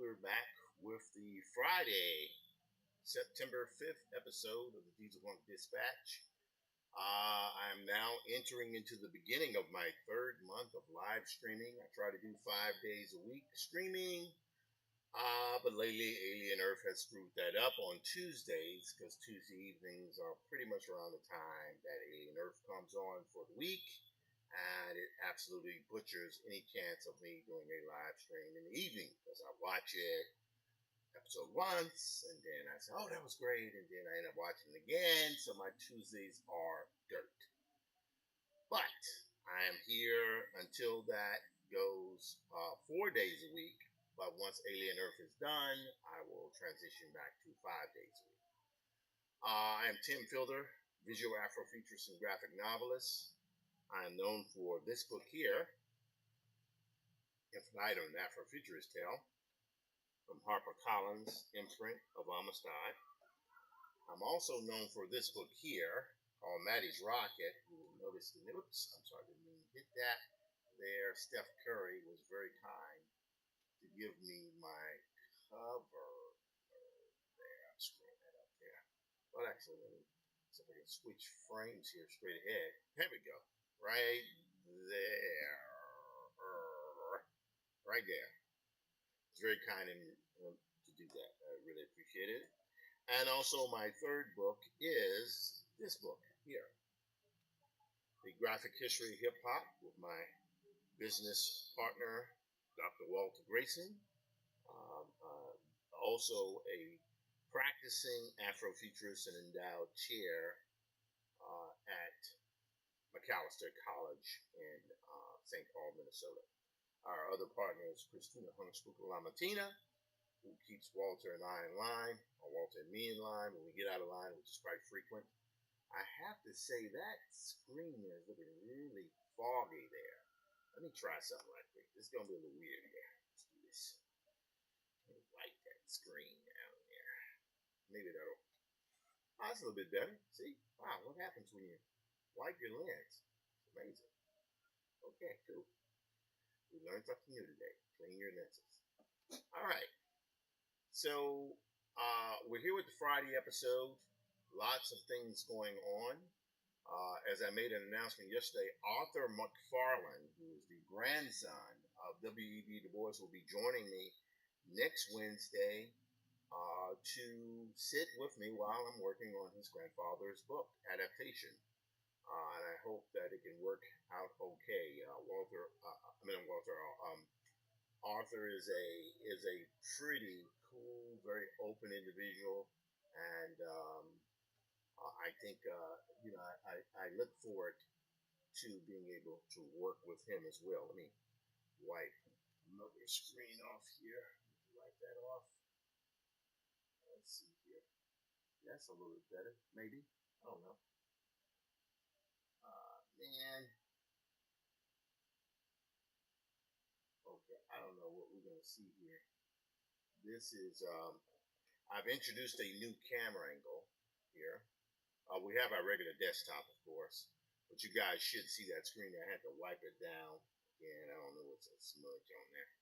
Fielder back with the Friday, September 5th episode of the Diesel Funk Dispatch. I'm now entering into the beginning of my third month of live streaming. I try to do 5 days a week streaming, but lately Alien Earth has screwed that up on Tuesdays because Tuesday evenings are pretty much around the time that Alien Earth comes on for the week. And it absolutely butchers any chance of me doing a live stream in the evening because I watch it episode once and then I say, oh, that was great. And then I end up watching it again. So my Tuesdays are dirt. But I am here until that goes 4 days a week. But once Alien Earth is done, I will transition back to 5 days a week. I am Tim Fielder, visual Afrofuturist and graphic novelist. I am known for this book here, Infinitum, an Afrofuturist Tale, from HarperCollins, imprint of Amistad. I'm also known for this book here, called Maddie's Rocket. You will notice the oops, I'm sorry, I didn't mean to hit that. There, Steph Curry was very kind to give me my cover. There, I'm screwing that up there. But actually, let me see if I can switch frames here straight ahead. There we go. Right there. Right there. It's very kind of him to do that. I really appreciate it. And also my third book is this book here, The Graphic History of Hip Hop, with my business partner, Dr. Walter Grayson. Also a practicing Afrofuturist and endowed chair at Macalester College in St. Paul, Minnesota. Our other partner is Christina Hungerspooker Lamatina, who keeps Walter and I in line, or Walter and me in line when we get out of line, which is quite frequent. I have to say that screen is looking really foggy there. Let me try something right quick. This is going to be a little weird here. Let's do this. Light that screen down there. Maybe that'll... Oh, that's a little bit better. See? Wow, what happens when you wipe your lens? It's amazing. Okay, cool. We learned something new today. Clean your lenses. All right. So we're here with the Friday episode. Lots of things going on. As I made an announcement yesterday, Arthur McFarlane, who is the grandson of W.E.B. Du Bois, will be joining me next Wednesday to sit with me while I'm working on his grandfather's book adaptation. And I hope that it can work out okay. Arthur is a pretty cool, very open individual, and I think I look forward to being able to work with him as well. Let me wipe another screen off here. Wipe that off. Let's see here. That's a little bit better, maybe. I don't know. Man. Okay, I don't know what we're gonna see here. This is I've introduced a new camera angle here. We have our regular desktop, of course, but you guys should see that screen. I had to wipe it down again. I don't know what's a smudge on there,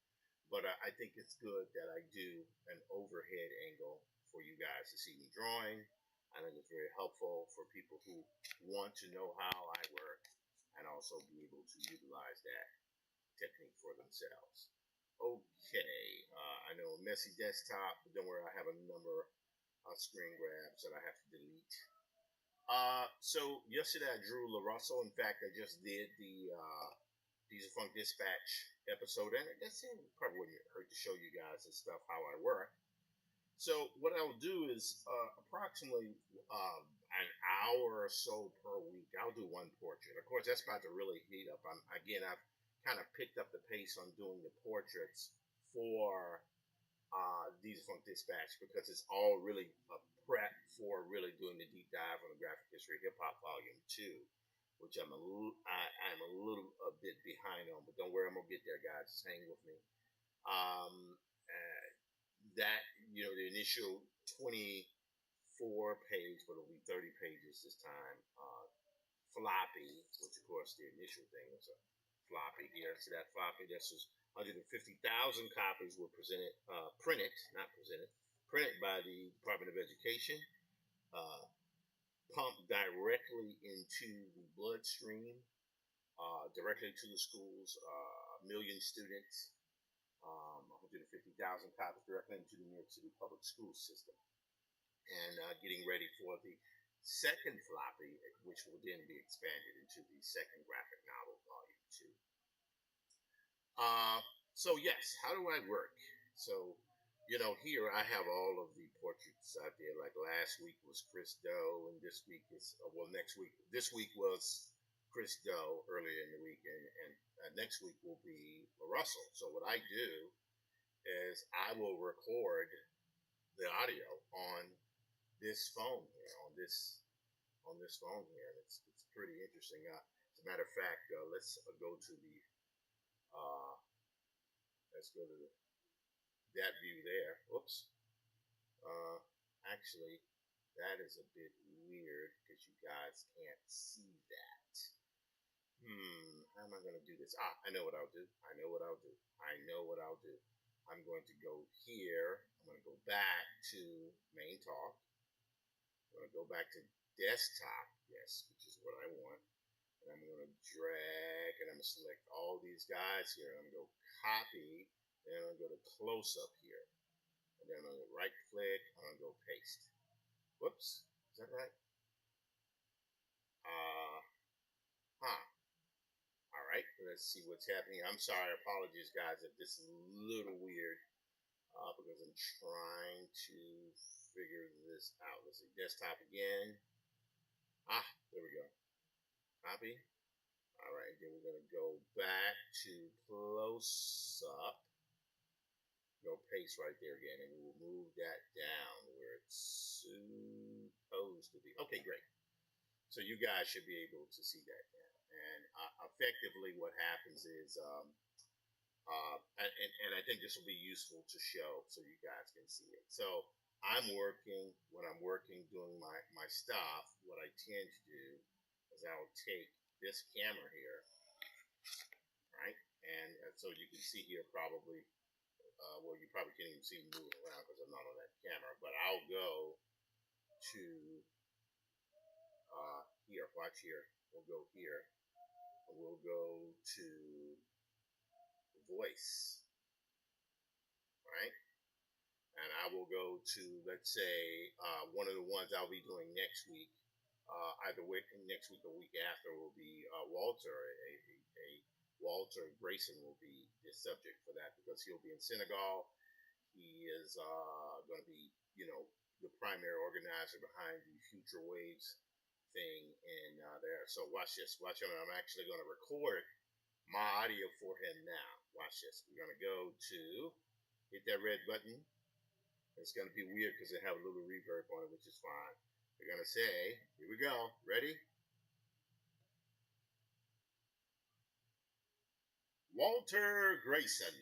but I think it's good that I do an overhead angle for you guys to see me drawing. I think it's very helpful for people who want to know how I work and also be able to utilize that technique for themselves. Okay, I know a messy desktop, but don't worry, I have a number of screen grabs that I have to delete. So yesterday I drew LaRusso. In fact, I just did the Diesel Funk Dispatch episode, and I guess it probably wouldn't hurt to show you guys and stuff how I work. So what I'll do is approximately an hour or so per week, I'll do one portrait. Of course, that's about to really heat up. I've kind of picked up the pace on doing the portraits for Diesel Funk Dispatch because it's all really a prep for really doing the deep dive on the Graphic History of Hip Hop Volume 2, which I'm a little bit behind on, but don't worry, I'm gonna get there, guys. Just hang with me. The initial 24 page, but it'll be 30 pages this time. Floppy, which of course the initial thing was a floppy here. So that floppy, this is 150,000 copies were printed by the Department of Education, uh, pumped directly into the bloodstream, directly to the schools. A million students, 150,000 copies directly into the New York City public school system. And getting ready for the second floppy, which will then be expanded into the second graphic novel, volume 2. So yes, how do I work? So, here I have all of the portraits out there. Like last week was Chris Doe, and this week is next week. This week was Chris Doe earlier in the week, and next week will be Russell. So what I do is I will record the audio on this phone here, on this phone here, and it's pretty interesting. As a matter of fact, let's go to the uh, let's go to that view there. Oops. Uh, Actually, that is a bit weird because you guys can't see that. How am I going to do this? I know what I'll do. I know what I'll do. I know what I'll do. I'm going to go here. I'm going to go back to main talk. I'm going to go back to desktop. Yes, which is what I want. And I'm going to drag and I'm going to select all these guys here. I'm going to go copy. And I'm going to go to close up here. And then I'm going to right click. I'm going to go paste. Whoops. Is that right? All right. Let's see what's happening. I'm sorry. Apologies, guys, if this is a little weird because I'm trying to figure this out. Let's see. Desktop again. There we go. Copy. All right. Then we're going to go back to close up. Go paste right there again, and we will move that down where it's supposed to be. Okay, great. So you guys should be able to see that now. And effectively, what happens is, and I think this will be useful to show so you guys can see it. So when I'm working, doing my stuff, what I tend to do is I'll take this camera here, right? And so you can see here probably, you probably can't even see me moving around because I'm not on that camera, but I'll go to here. Watch here. We'll go here. We'll go to voice, right? And I will go to, let's say, one of the ones I'll be doing next week. Either next week or week after will be Walter. A Walter Grayson will be the subject for that because he'll be in Senegal. He is going to be, the primary organizer behind the Future Waves thing in there. So watch this. Watch him. I'm actually going to record my audio for him now. Watch this. We're going to go to hit that red button. It's going to be weird because they have a little reverb on it, which is fine. We're going to say, here we go. Ready? Walter Grayson.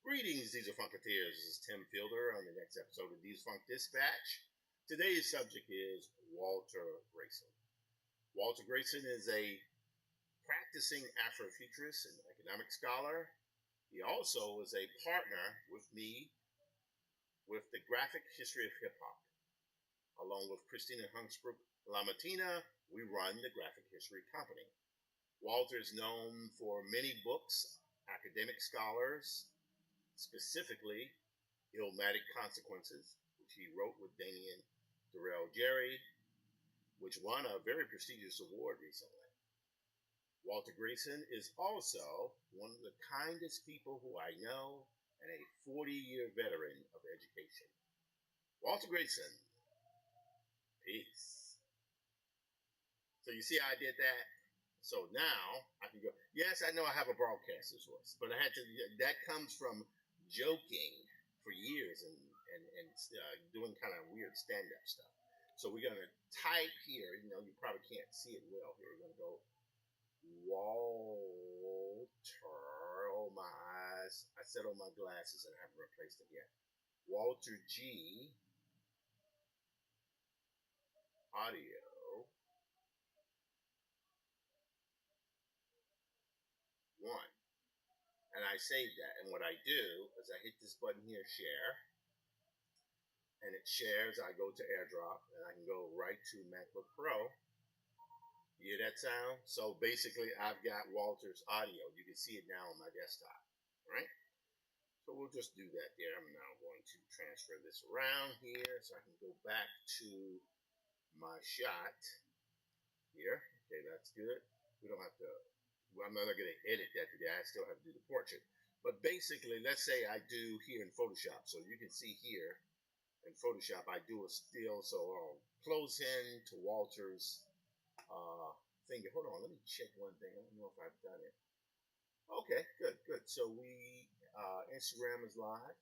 Greetings, These Are Funketeers. This is Tim Fielder on the next episode of These Funk Dispatch. Today's subject is Walter Grayson. Walter Grayson is a practicing Afrofuturist and economic scholar. He also is a partner with me with the Graphic History of Hip Hop. Along with Christina Hungsbrook Lamatina, we run the Graphic History Company. Walter is known for many books, academic scholars, specifically Illmatic Consequences, which he wrote with Damien Darrell Jerry, which won a very prestigious award recently. Walter Grayson is also one of the kindest people who I know and a 40-year veteran of education. Walter Grayson, peace. So you see how I did that? So now I can go, yes, I know I have a broadcaster's voice, but that comes from joking for years and doing kind of weird stand-up stuff. So we're going to type here, you probably can't see it well here. We're going to go Walter, oh my eyes, I set on my glasses and I haven't replaced them yet. Walter G. Audio. 1. and I save that. And what I do is I hit this button here, share, and it shares. I go to AirDrop, and I can go right to MacBook Pro. You hear that sound? So basically, I've got Walter's audio. You can see it now on my desktop, right? So we'll just do that there. I'm now going to transfer this around here so I can go back to my shot here. Okay, that's good. We don't have to, well, I'm not going to edit that today. I still have to do the portrait. But basically, let's say I do here in Photoshop. So you can see here in Photoshop, I do a still. So I'll close in to Walter's finger. Hold on, let me check one thing. I don't know if I've done it. Okay, good, good. So we, Instagram is live.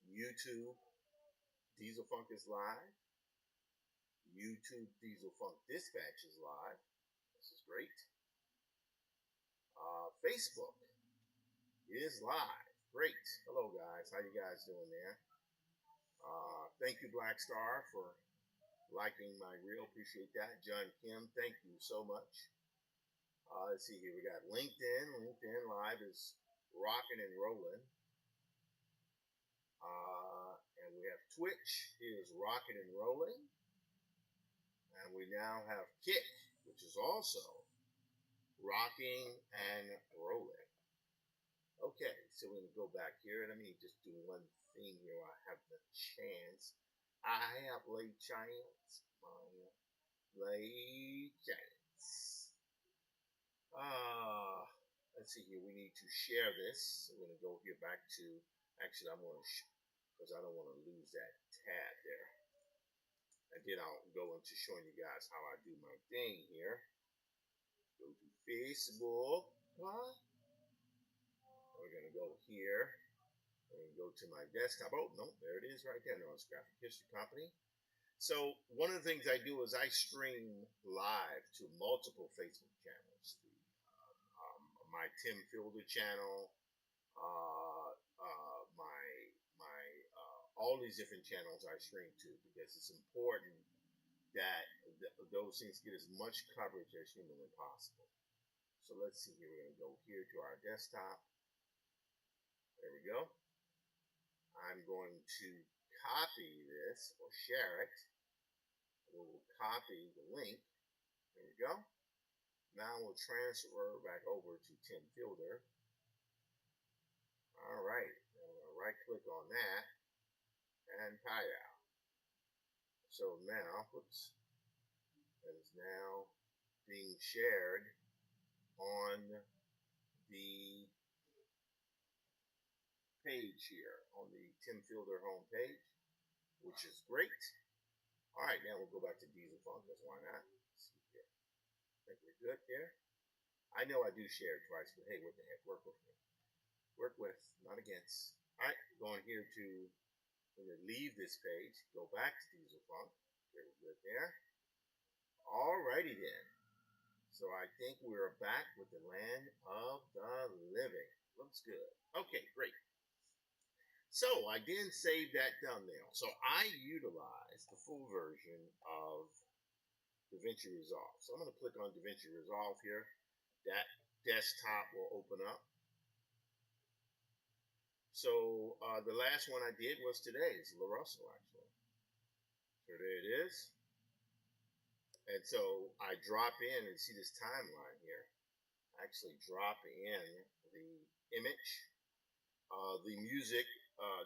YouTube, Diesel Funk is live. YouTube Diesel Funk Dispatch is live. This is great. Facebook is live. Great. Hello, guys. How you guys doing there? Thank you, Black Star, for liking my reel. Appreciate that. John Kim, thank you so much. Let's see here. We got LinkedIn. LinkedIn Live is rocking and rolling. And we have Twitch is rocking and rolling. And we now have Kick, which is also rocking and rolling. Okay, so we're going to go back here. Let me just do one thing here. I have the chance. I have late chance. Late chance. Let's see here. We need to share this. So we're going to go here back to, actually, I'm going to, because I don't want to lose that tab there. And then I'll go into showing you guys how I do my thing here. Go to Facebook. We're going to go here and go to my desktop. Oh, no, there it is right there. No, it's Graphic History Company. So one of the things I do is I stream live to multiple Facebook channels. My Tim Fielder channel, all these different channels I stream to because it's important that those things get as much coverage as humanly possible. So let's see here. We're going to go here to our desktop. There we go. I'm going to copy this or share it. We'll copy the link. There we go. Now we'll transfer back over to Tim Fielder. All right. I'm going to right click on that and tie out. So now, whoops, that is now being shared on the page here, on the Tim Fielder homepage, which is great. All right, now we'll go back to Diesel Funk, because why not? Let's see here. I think we're good there. I know I do share it twice, but hey, what the heck, work with me. Work with, not against. All right, going here to, we're going to leave this page, go back to Diesel Funk. Very good there. All righty then. So I think we're back with the land of the living. Looks good. Okay, great. So I then saved that thumbnail. So I utilize the full version of DaVinci Resolve. So I'm going to click on DaVinci Resolve here. That desktop will open up. So the last one I did was today's La Russell, actually. So there it is. And so I drop in and see this timeline here. I actually drop in the image. The music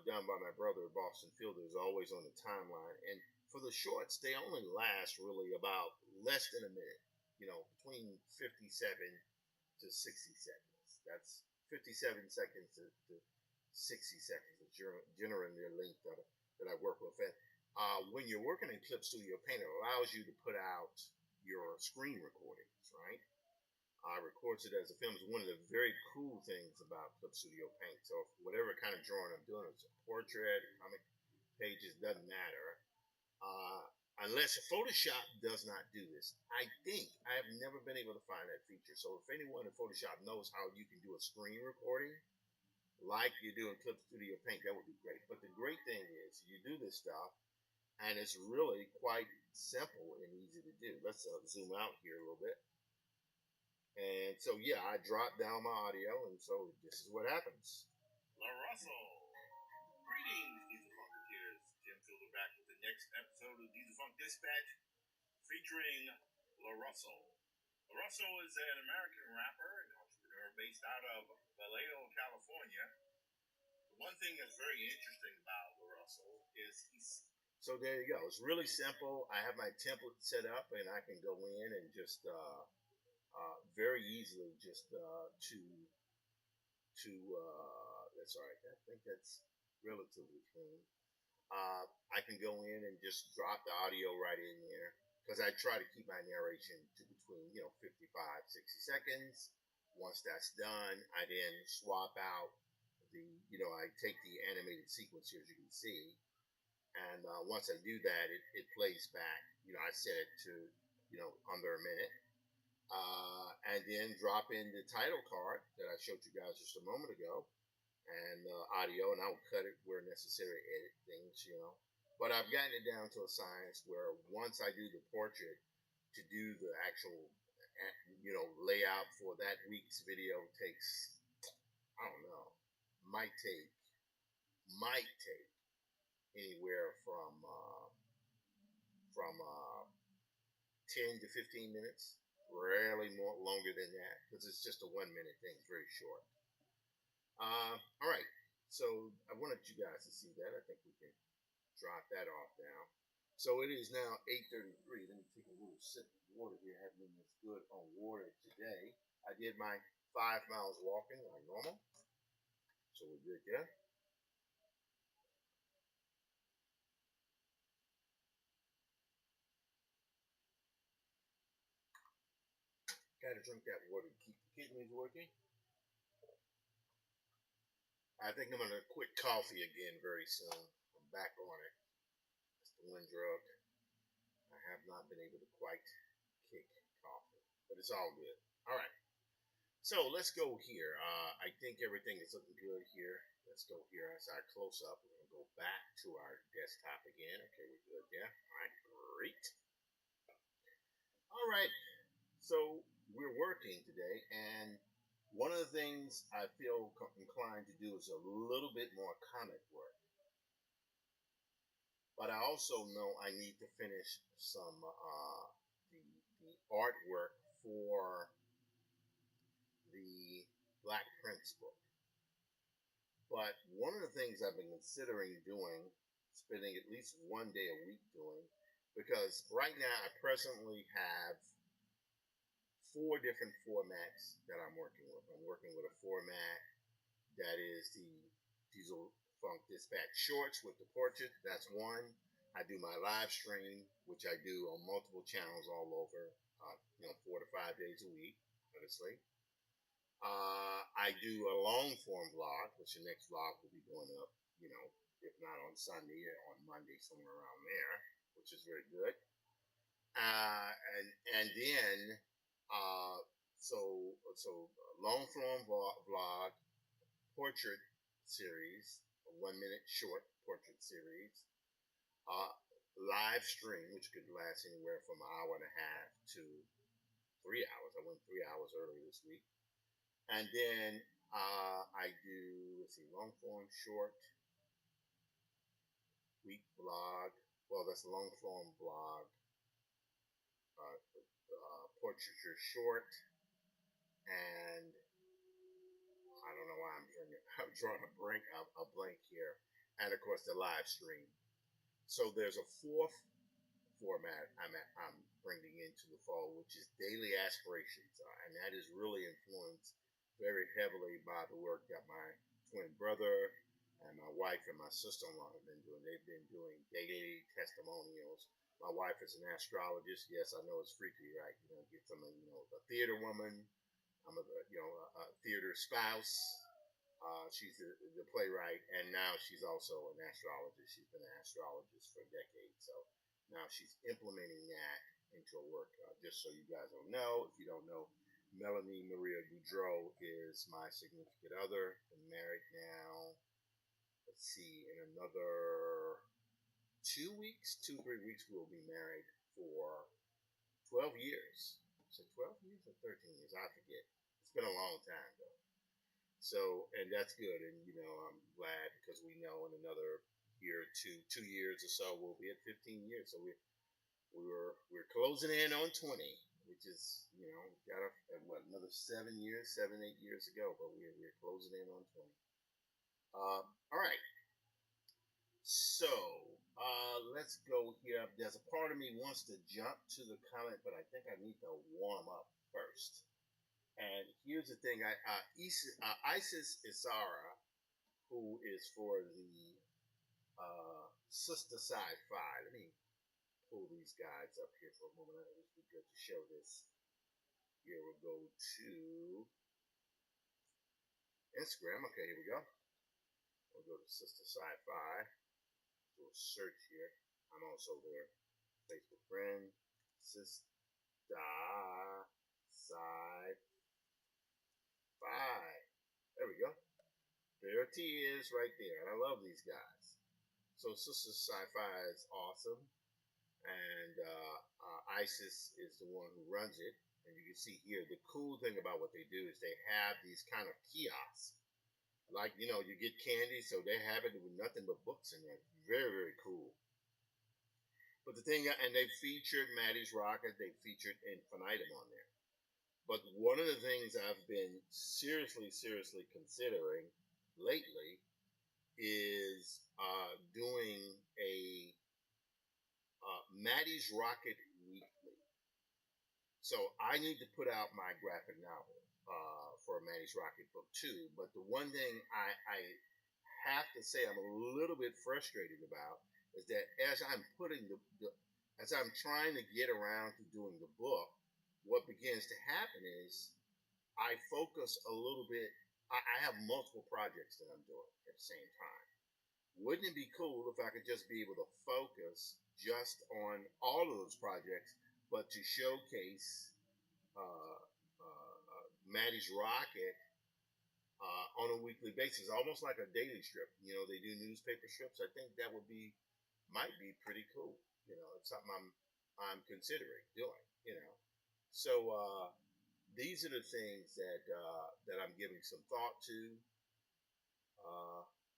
done by my brother, Boston Fielder, is always on the timeline. And for the shorts, they only last really about less than a minute. You know, between 57 to 60 seconds. That's 57 seconds to 60 seconds is generally the length that I work with. And when you're working in Clip Studio Paint, it allows you to put out your screen recordings, right? Records it as a film is one of the very cool things about Clip Studio Paint. So whatever kind of drawing I'm doing, it's a portrait, comic pages, doesn't matter. Unless Photoshop does not do this. I think I have never been able to find that feature. So if anyone in Photoshop knows how you can do a screen recording like you do in Clip Studio Paint, that would be great. But the great thing is you do this stuff and it's really quite simple and easy to do. Let's zoom out here a little bit. And so, yeah, I dropped down my audio, and so this is what happens. La Russell. Greetings, Diesel Funketeers. Tim Fielder back with the next episode of Diesel Funk Dispatch featuring La Russell. La Russell is an American rapper and entrepreneur based out of Vallejo, California. The one thing that's very interesting about La Russell is he's... So there you go. It's really simple. I have my template set up, and I can go in and just very easily just that's all right. I think that's relatively clean. I can go in and just drop the audio right in there because I try to keep my narration to between 55, 60 seconds. Once that's done, I then swap out I take the animated sequence here, as you can see, and once I do that, it plays back. I set it to under a minute. And then drop in the title card that I showed you guys just a moment ago, and audio, and I'll cut it where necessary, edit things. But I've gotten it down to a science where once I do the portrait, to do the actual, layout for that week's video takes, I don't know, might take anywhere from 10 to 15 minutes. Rarely more longer than that because it's just a 1 minute thing. It's very short. All right. So I wanted you guys to see that. I think we can drop that off now. So it is now 8:33. Let me take a little sip of water here. I haven't been this good on water today. I did my 5 miles walking like normal. So we're good there. Gotta drink that water to keep the kidneys working. I think I'm gonna quit coffee again very soon. I'm back on it. It's the one drug I have not been able to quite kick coffee, but it's all good. All right. So let's go here. I think everything is looking good here. Let's go here as our close up. We're going to go back to our desktop again. Okay, we're good there. All right, great. All right. So we're working today, and one of the things I feel inclined to do is a little bit more comic work. But I also know I need to finish some the artwork for the Black Prince book. But one of the things I've been considering doing, spending at least one day a week doing, because right now I presently have 4 different formats that I'm working with. I'm working with a format that is the Diesel Funk Dispatch Shorts with the portrait. That's one. I do my live stream, which I do on multiple channels all over, 4 to 5 days a week, honestly. I do a long form vlog, which the next vlog will be going up, if not on Sunday or on Monday, somewhere around there, which is very good. And then so long form vlog, portrait series, a 1 minute short portrait series, live stream, which could last anywhere from an hour and a half to 3 hours. I went 3 hours early this week. And then I do, long form, short, week blog. Well, that's a long form blog, portraiture short, and I don't know why I'm drawing a blank here. And of course, the live stream. So there's a 4th format I'm bringing into the fall, which is daily aspirations, and that is really influenced very heavily by the work that my twin brother and my wife and my sister-in-law have been doing. They've been doing daily testimonials. My wife is an astrologist. Yes, I know it's freaky, right? Get from a theater woman. I'm a theater spouse. She's the playwright, and now she's also an astrologist. She's been an astrologist for decades. So now she's implementing that into her work. Just so you guys don't know, if you don't know, Melanie Maria Boudreau is my significant other. Been married now, let's see, in another 2 weeks, 2-3 weeks, we'll be married for 12 years. So 12 years or 13 years, I forget. It's been a long time though. So, and that's good. And, I'm glad because we know in another year or 2 years or so, we'll be at 15 years. So we're closing in on 20, which is, got another 7 years, 8 years ago, but we're closing in on 20. All right. So, let's go here. There's a part of me wants to jump to the comment, but I think I need to warm up first. And here's the thing: Isis Isara, who is for the Sister Sci-Fi. Let me pull these guys up here for a moment. It would be good to show this. Here we'll go to Instagram. Okay, here we go. We'll go to Sister Sci-Fi. Do a search here. I'm also their Facebook friend. Sister Sci-Fi. There we go. There it is right there. And I love these guys. So Sister Sci-Fi is awesome. And Isis is the one who runs it. And you can see here, the cool thing about what they do is they have these kind of kiosks. Like, you get candy, so they have it with nothing but books in there. Very, very cool. But the thing, and they featured Maddie's Rocket, they featured Infinitum on there. But one of the things I've been seriously considering lately is doing a Maddie's Rocket weekly. So I need to put out my graphic novel for Maddie's Rocket book 2. But the one thing I have to say I'm a little bit frustrated about is that as I'm putting as I'm trying to get around to doing the book, what begins to happen is I focus a little bit. I have multiple projects that I'm doing at the same time. Wouldn't it be cool if I could just be able to focus just on all of those projects, but to showcase Maddie's Rocket on a weekly basis, almost like a daily strip. They do newspaper strips. I think that might be pretty cool. It's something I'm considering doing. So these are the things that I'm giving some thought to.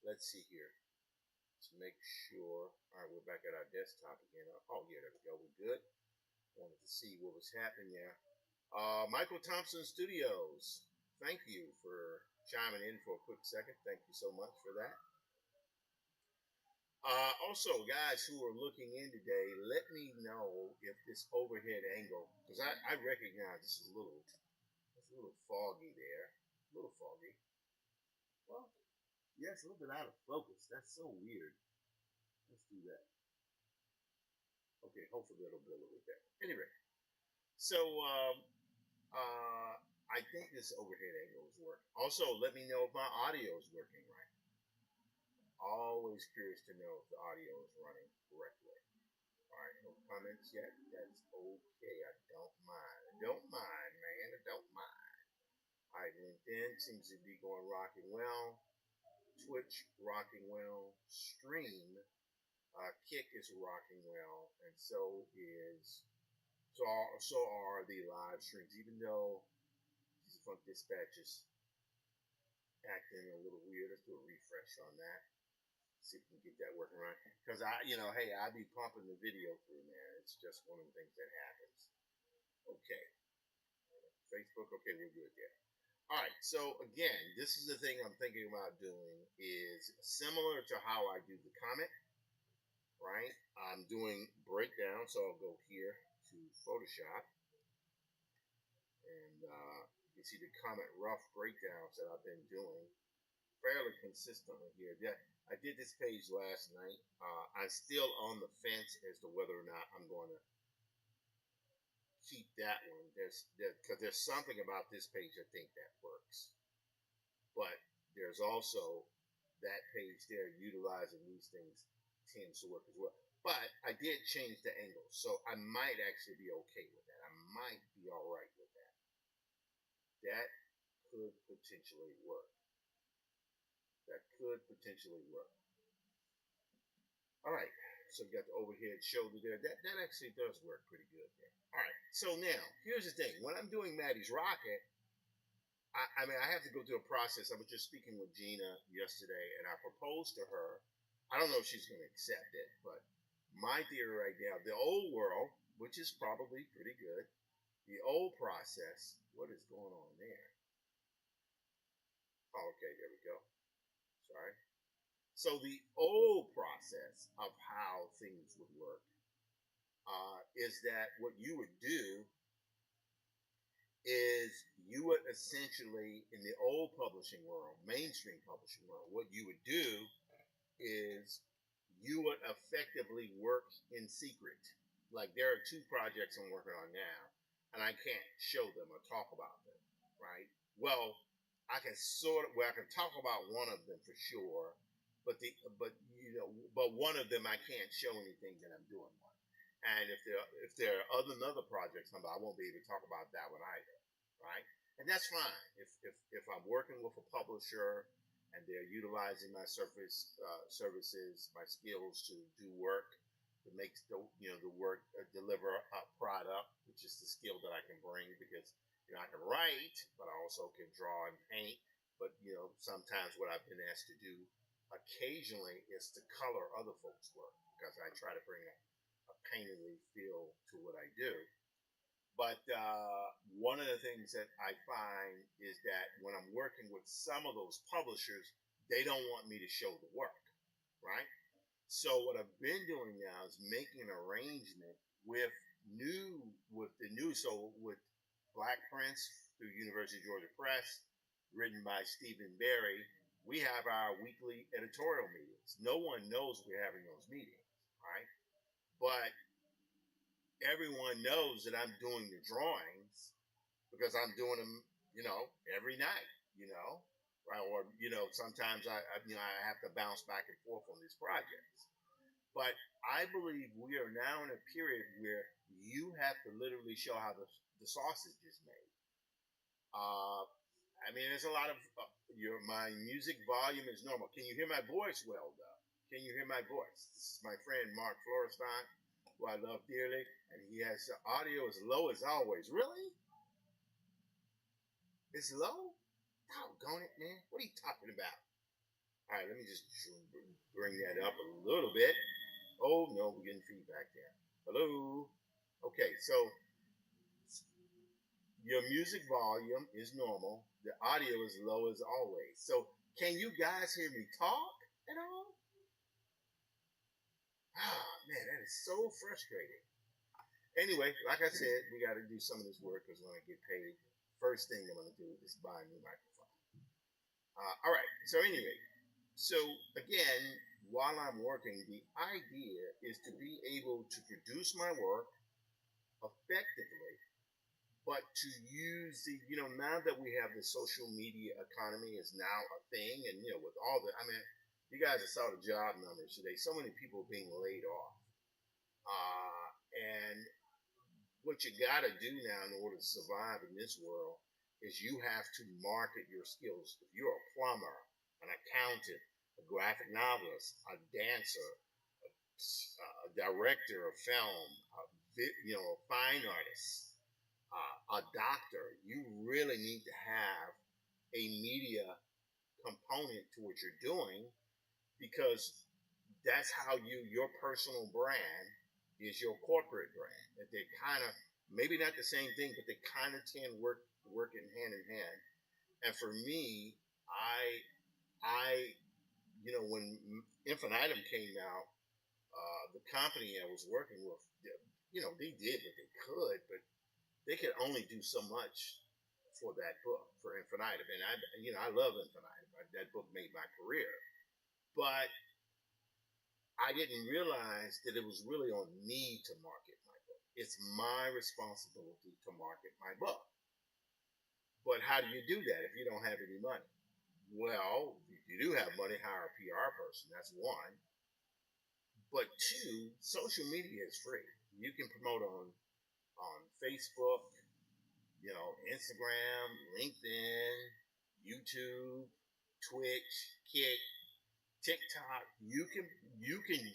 Let's see here. Let's make sure. All right, we're back at our desktop again. Oh, yeah, there we go. We're good. Wanted to see what was happening there. Michael Thompson Studios. Thank you for chiming in for a quick second. Thank you so much for that. Also, guys who are looking in today, let me know if this overhead angle, because I recognize it's a little foggy there. A little foggy. Well, yeah, it's a little bit out of focus. That's so weird. Let's do that. Okay, hopefully it'll be a little bit better. Anyway, so I think this overhead angle is working. Also, let me know if my audio is working right. Always curious to know if the audio is running correctly. All right, no comments yet. That's okay. I don't mind. I don't mind, man. I don't mind. All right, LinkedIn seems to be going rocking well. Twitch rocking well. Stream Kick is rocking well, and so are the live streams. Even though these Funk Dispatches acting a little weird, let's do a refresh on that. See if we can get that working right. Because hey, I be pumping the video through, man. It's just one of the things that happens. Okay, Facebook. Okay, we're good there. All right. So again, this is the thing I'm thinking about doing is similar to how I do the comic. Right? I'm doing breakdown, so I'll go here to Photoshop, and you can see the comic rough breakdowns that I've been doing fairly consistently here. Yeah, I did this page last night. I'm still on the fence as to whether or not I'm going to keep that one. Because there's something about this page I think that works, but there's also that page there utilizing these things tends to work as well. But I did change the angle, so I might actually be okay with that. I might be all right with that. That could potentially work. All right. So you got the overhead shoulder there. That actually does work pretty good there. All right. So now here's the thing. When I'm doing Maddie's Rocket, I mean I have to go through a process. I was just speaking with Gina yesterday, and I proposed to her. I don't know if she's going to accept it, but my theory right now, the old world, which is probably pretty good, the old process. What is going on there? Oh, okay, there we go. Sorry. So the old process of how things would work is that what you would do is you would essentially, in the old publishing world, mainstream publishing world, what you would do is you would effectively work in secret. Like there are two projects I'm working on now, and I can't show them or talk about them, right? Well, I can I can talk about one of them for sure, but one of them I can't show anything that I'm doing one. And if there are other projects, I won't be able to talk about that one either, right? And that's fine. If I'm working with a publisher and they're utilizing my services, my skills to do work, to make the work deliver a product, which is the skill that I can bring because I can write, but I also can draw and paint. But sometimes what I've been asked to do occasionally is to color other folks' work because I try to bring a painterly feel to what I do. But one of the things that I find is that when I'm working with some of those publishers, they don't want me to show the work, right? So what I've been doing now is making an arrangement with with Black Prince through University of Georgia Press, written by Stephen Berry. We have our weekly editorial meetings. No one knows we're having those meetings, right? But everyone knows that I'm doing the drawings because I'm doing them, every night, right? Or sometimes I have to bounce back and forth on these projects. But I believe we are now in a period where you have to literally show how the sausage is made. I mean, there's a lot of my music volume is normal. Can you hear my voice well, though? Can you hear my voice? This is my friend Mark Florestan, who I love dearly, and he has audio as low as always. Really? It's low? Doggone it, man. What are you talking about? All right, let me just bring that up a little bit. Oh, no, we're getting feedback there. Hello? Okay, so your music volume is normal. The audio is low as always. So can you guys hear me talk at all? Ah, man, that is so frustrating. Anyway, like I said, we got to do some of this work because when I get paid, first thing I'm going to do is buy a new microphone. All right, so anyway, so again, while I'm working, the idea is to be able to produce my work effectively, but to use now that we have the social media economy is now a thing, and with all the, I mean, you guys have saw the job numbers today. So many people being laid off, and what you got to do now in order to survive in this world is you have to market your skills. If you're a plumber, an accountant, a graphic novelist, a dancer, a director of film, a fine artist, a doctor, you really need to have a media component to what you're doing because that's how your personal brand is your corporate brand. That they kind of maybe not the same thing, but they kind of tend working hand in hand. And for me, I when Infinitum came out, the company I was working with, they did what they could, but they could only do so much for that book for Infinitum, and I love Infinitum. That book made my career, but I didn't realize that it was really on me to market my book. It's my responsibility to market my book. But how do you do that if you don't have any money? Well, if you do have money, hire a PR person. That's one. But two, social media is free. You can promote on Facebook, Instagram, LinkedIn, YouTube, Twitch, Kick, TikTok, you can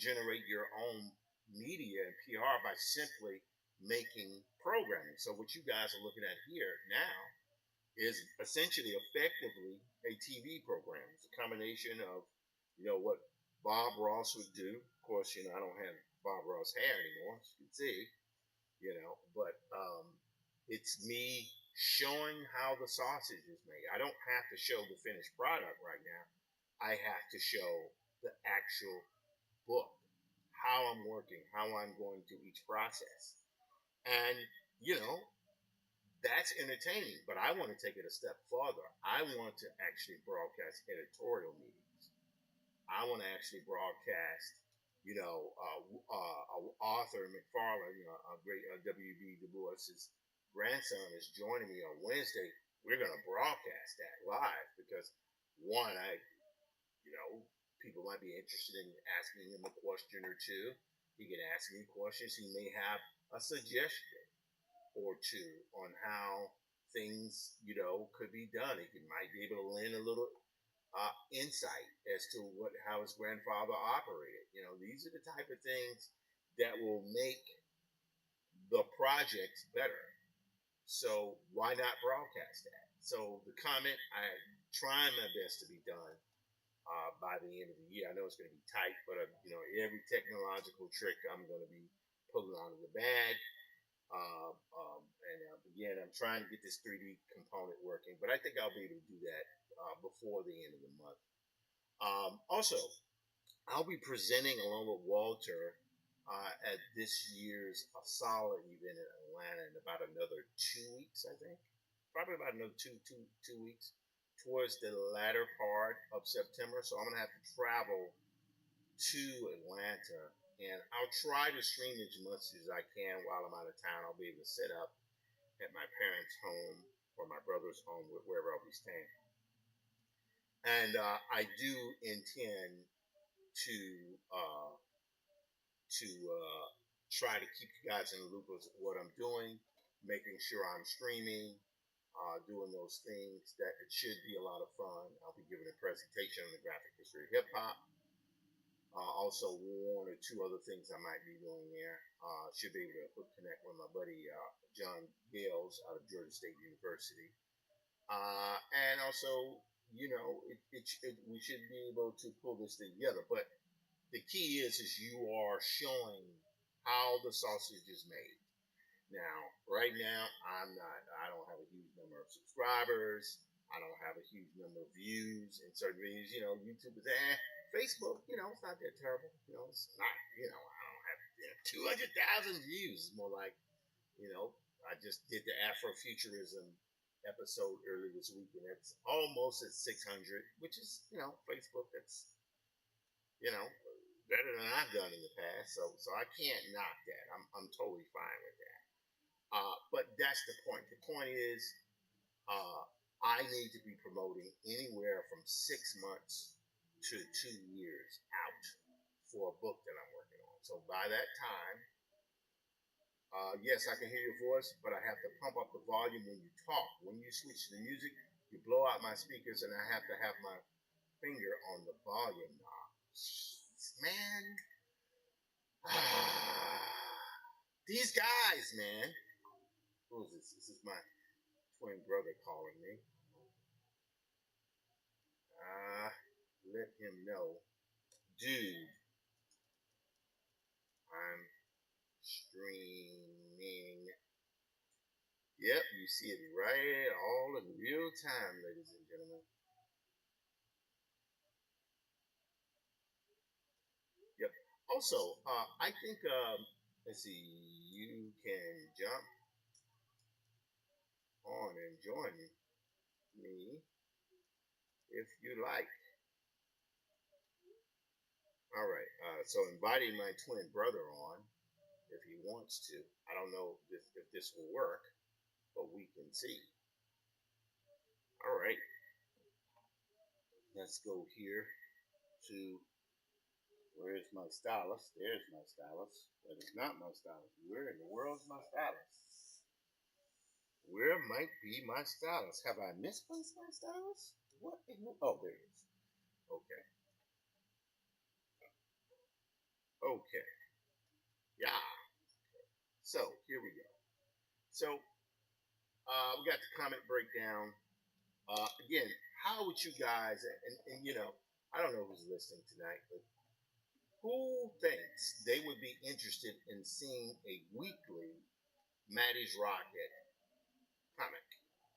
generate your own media and PR by simply making programming. So what you guys are looking at here now is essentially effectively a TV program. It's a combination of, what Bob Ross would do. Of course, I don't have Bob Ross hair anymore, as you can see, but it's me showing how the sausage is made. I don't have to show the finished product right now. I have to show the actual book, how I'm working, how I'm going through each process. And, you know, that's entertaining, but I want to take it a step further. I want to actually broadcast editorial meetings. I want to actually broadcast, Arthur McFarlane, a great W.B. Du Bois's grandson, is joining me on Wednesday. We're going to broadcast that live because, one, people might be interested in asking him a question or two. He can ask me questions. He may have a suggestion or two on how things, could be done. He might be able to lend a little insight as to how his grandfather operated. These are the type of things that will make the project better. So why not broadcast that? So the comment, I'm trying my best to be done by the end of the year. I know it's going to be tight, but every technological trick I'm going to be pulling out of the bag. Again, I'm trying to get this 3D component working, but I think I'll be able to do that before the end of the month. Also, I'll be presenting along with Walter at this year's Solid event in Atlanta in about another 2 weeks, I think. Probably about another two weeks towards the latter part of September. So I'm going to have to travel to Atlanta, and I'll try to stream as much as I can while I'm out of town. I'll be able to set up at my parents' home or my brother's home, wherever I'll be staying. And I do intend to try to keep you guys in the loop of what I'm doing, making sure I'm streaming, doing those things. That it should be a lot of fun. I'll be giving a presentation on the graphic history of hip hop. Also, one or two other things I might be doing there. Should be able to connect with my buddy John Gales out of Georgia State University. And also, we should be able to pull this together. But the key is you are showing how the sausage is made. Now, right now, I don't have a huge number of subscribers. I don't have a huge number of views in certain videos. YouTube is Facebook, it's not that terrible. It's not, I don't have 200,000 views. It's more like, I just did the Afrofuturism episode earlier this week, and it's almost at 600, which is, Facebook, that's, better than I've done in the past. So I can't knock that. I'm totally fine with that. But that's the point. The point is, I need to be promoting anywhere from 6 months to 2 years out for a book that I'm working on. So by that time, yes, I can hear your voice, but I have to pump up the volume when you talk. When you switch to the music, you blow out my speakers, and I have to have my finger on the volume knob. Man, these guys, man. Who is this? This is my twin brother calling me. Let him know, dude, I'm streaming. Yep, you see it right all in real time, ladies and gentlemen. Yep. Also, I think, let's see, you can jump on and join me if you like. All right. So inviting my twin brother on if he wants to. I don't know if this will work, but we can see. All right. Let's go here to, where's my stylus? There's my stylus. That is not my stylus. Where in the world is my stylus? Where might be my stylus? Have I misplaced my stylus? What? Oh, there it is. Okay. Okay. Yeah. So here we go. So we got the comment breakdown. Again, how would you guys, and you know, I don't know who's listening tonight, but who thinks they would be interested in seeing a weekly Maddie's Rocket comic,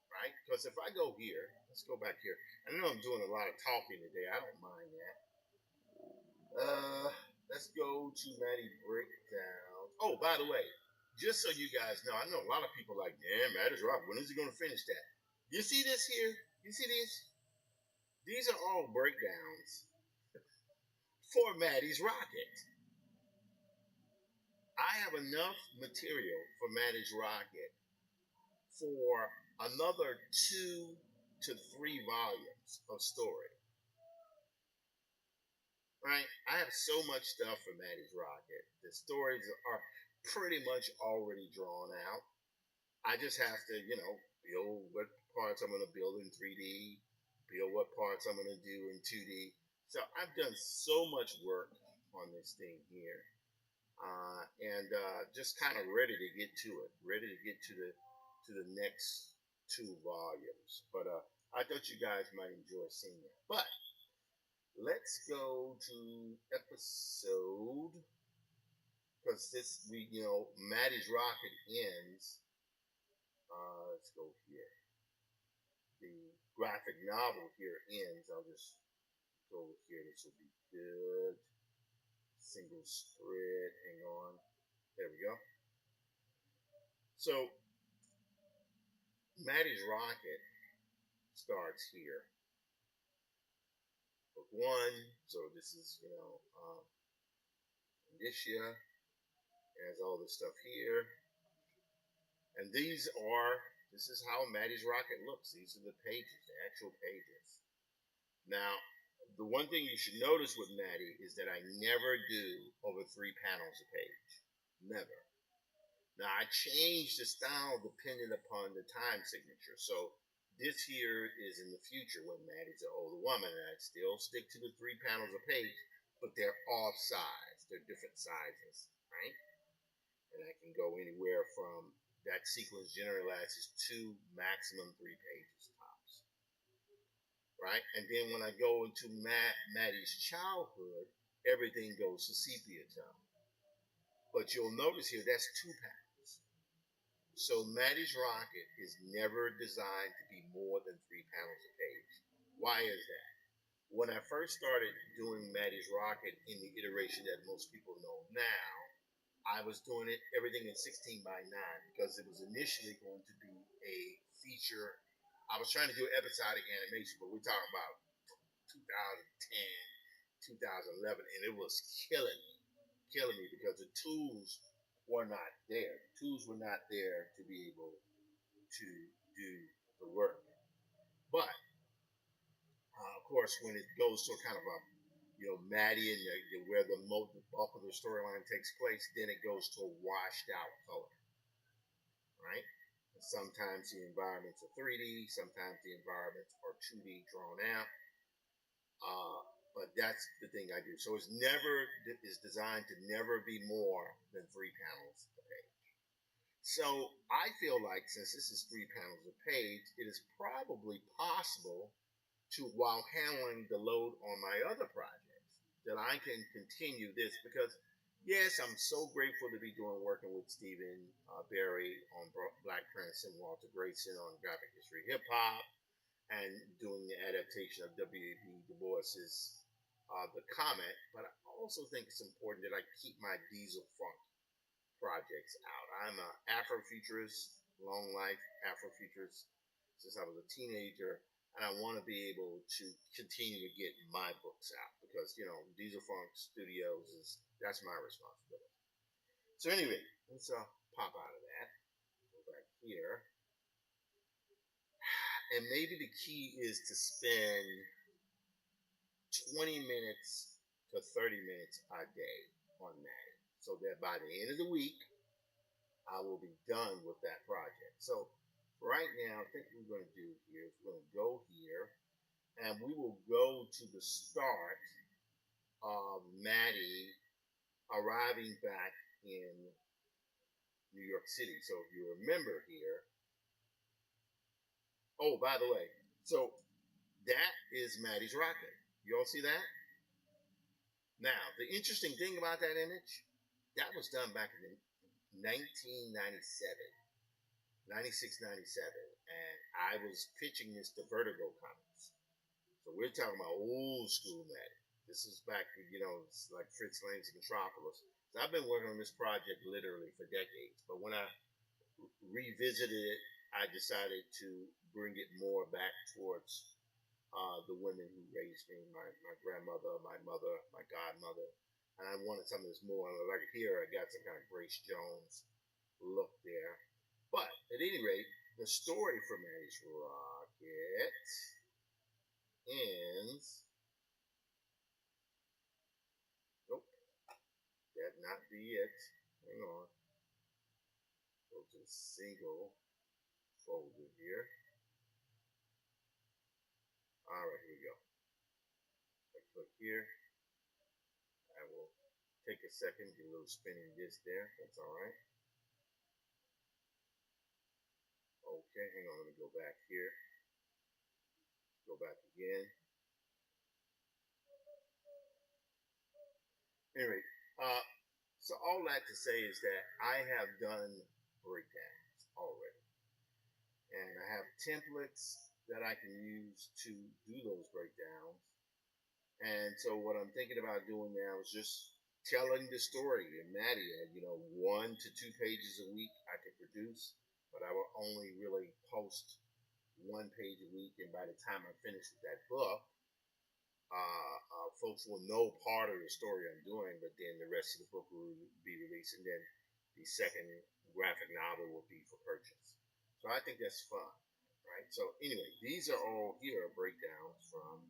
right? Because if I go here, let's go back here. I know I'm doing a lot of talking today. I don't mind that. Let's go to Maddie Breakdown. Oh, by the way, just so you guys know, I know a lot of people like, damn, Maddie's Rocket. When is he going to finish that? You see this here? You see this? These are all breakdowns for Maddie's Rocket. I have enough material for Maddie's Rocket for another 2 to 3 volumes of story. Right? I have so much stuff for Maddie's Rocket. The stories are pretty much already drawn out. I just have to, build what parts I'm going to build in 3D, build what parts I'm going to do in 2D. So I've done so much work on this thing here. And just kind of ready to get to it, ready to get to the next 2 volumes. But I thought you guys might enjoy seeing that. But let's go to episode, because Maddie's Rocket ends. Let's go here. The graphic novel here ends. I'll just go over here. This will be good. Single spread. Hang on. There we go. So Maddie's Rocket starts here. Book 1. So this is, Indicia. Has all this stuff here. And this is how Maddie's Rocket looks. These are the pages, the actual pages. Now, the one thing you should notice with Maddie is that I never do over 3 panels a page. Never. Now, I change the style depending upon the time signature. So this here is in the future when Maddie's an older woman, and I still stick to the 3 panels a page, but they're off size. They're different sizes, right? And I can go anywhere from, that sequence generally lasts 2, maximum 3 pages tops, right? And then when I go into Maddie's childhood, everything goes to sepia tone. But you'll notice here that's 2 panels. So Maddie's Rocket is never designed to be more than 3 panels a page. Why is that? When I first started doing Maddie's Rocket in the iteration that most people know now, I was doing everything in 16 by 9 because it was initially going to be a feature. I was trying to do episodic animation, but we're talking about 2010, 2011, and it was killing me because the tools were not there. The tools were not there to be able to do the work. But of course, when it goes to kind of a Maddie and where the bulk of the storyline takes place, then it goes to a washed out color, right? And sometimes the environments are 3D, sometimes the environments are 2D drawn out. But that's the thing I do. So it's designed to never be more than 3 panels a page. So I feel like since this is 3 panels a page, it is probably possible to, while handling the load on my other projects, that I can continue this because, yes, I'm so grateful to be working with Stephen Barry on Black Prince and Walter Grayson on Graphic History Hip Hop and doing the adaptation of W.E.B. Du Bois's The Comet. But I also think it's important that I keep my Diesel Funk projects out. I'm an Afrofuturist, long life Afrofuturist since I was a teenager. And I want to be able to continue to get my books out because, Diesel Funk Studios that's my responsibility. So anyway, let's pop out of that. Go back here. And maybe the key is to spend 20 minutes to 30 minutes a day on Maddie so that by the end of the week, I will be done with that project. So right now, I think what we're going to do here is we're going to go here and we will go to the start of Maddie arriving back in New York City. So if you remember here, oh, by the way, so that is Maddie's rocket. You all see that? Now, the interesting thing about that image, that was done back in 1997, 96, 97. And I was pitching this to Vertigo Comics. So we're talking about old school Maddie. This is back, it's like Fritz Lang's Metropolis. So I've been working on this project literally for decades. But when I revisited it, I decided to bring it more back towards the women who raised me, my grandmother, my mother, my godmother. And I wanted something that's more like here. I got some kind of Grace Jones look there. But at any rate, the story for Maddie's Rocket ends. Nope, that not be it. Hang on. Go to the single folder here. All right, here we go. I click here. I will take a second, do a little spinning disc there. That's all right. Okay, hang on. Let me go back here. Go back again. Anyway, so all that to say is that I have done breakdowns already, and I have templates that I can use to do those breakdowns. And so what I'm thinking about doing now is just telling the story. And Maddie, 1 to 2 pages a week I can produce, but I will only really post 1 page a week. And by the time I finish with that book, folks will know part of the story I'm doing, but then the rest of the book will be released, and then the second graphic novel will be for purchase. So I think that's fun, right? So anyway, these are all here breakdowns from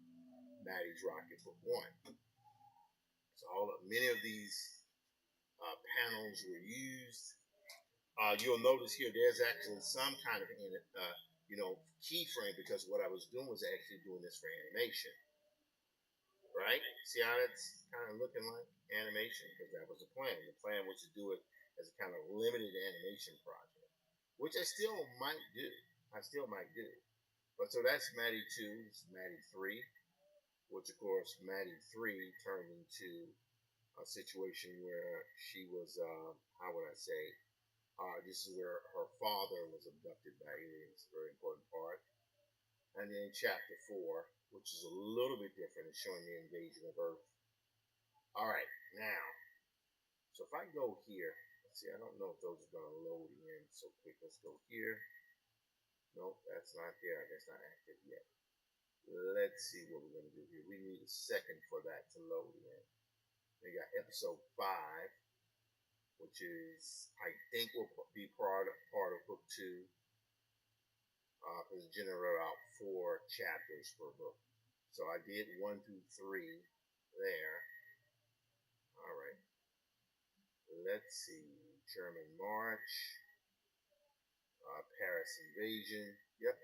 Maddie's Rocket Book 1. So many of these panels were used. You'll notice here there's actually some kind of keyframe, because what I was doing was actually doing this for animation. Right? See how it's kind of looking like animation? Because that was the plan. The plan was to do it as a kind of limited animation project, which I still might do. But so that's Maddie 2, it's Maddie 3, which of course Maddie 3 turned into a situation where she was, how would I say, this is where her father was abducted by aliens, a very important part. And then chapter 4, which is a little bit different, is showing the invasion of Earth. All right, now, so if I go here, let's see, I don't know if those are going to load in so quick. Let's go here. Nope, that's not there. That's not active yet. Let's see what we're going to do here. We need a second for that to load in. We got episode 5, which is, I think, will be part of book 2. Because generally out 4 chapters per book. So I did 1 through 3 there. All right. Let's see. German March. Paris invasion. Yep.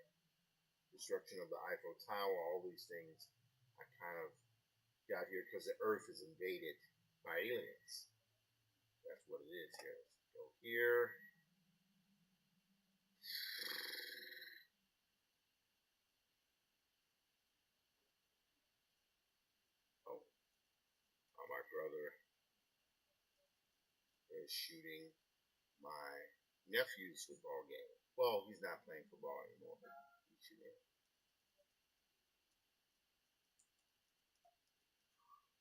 Destruction of the Eiffel Tower. All these things I kind of got here because the Earth is invaded by aliens. That's what it is here. Let's go here. My brother is shooting my nephew's football game. Well, he's not playing football anymore, but he's shooting.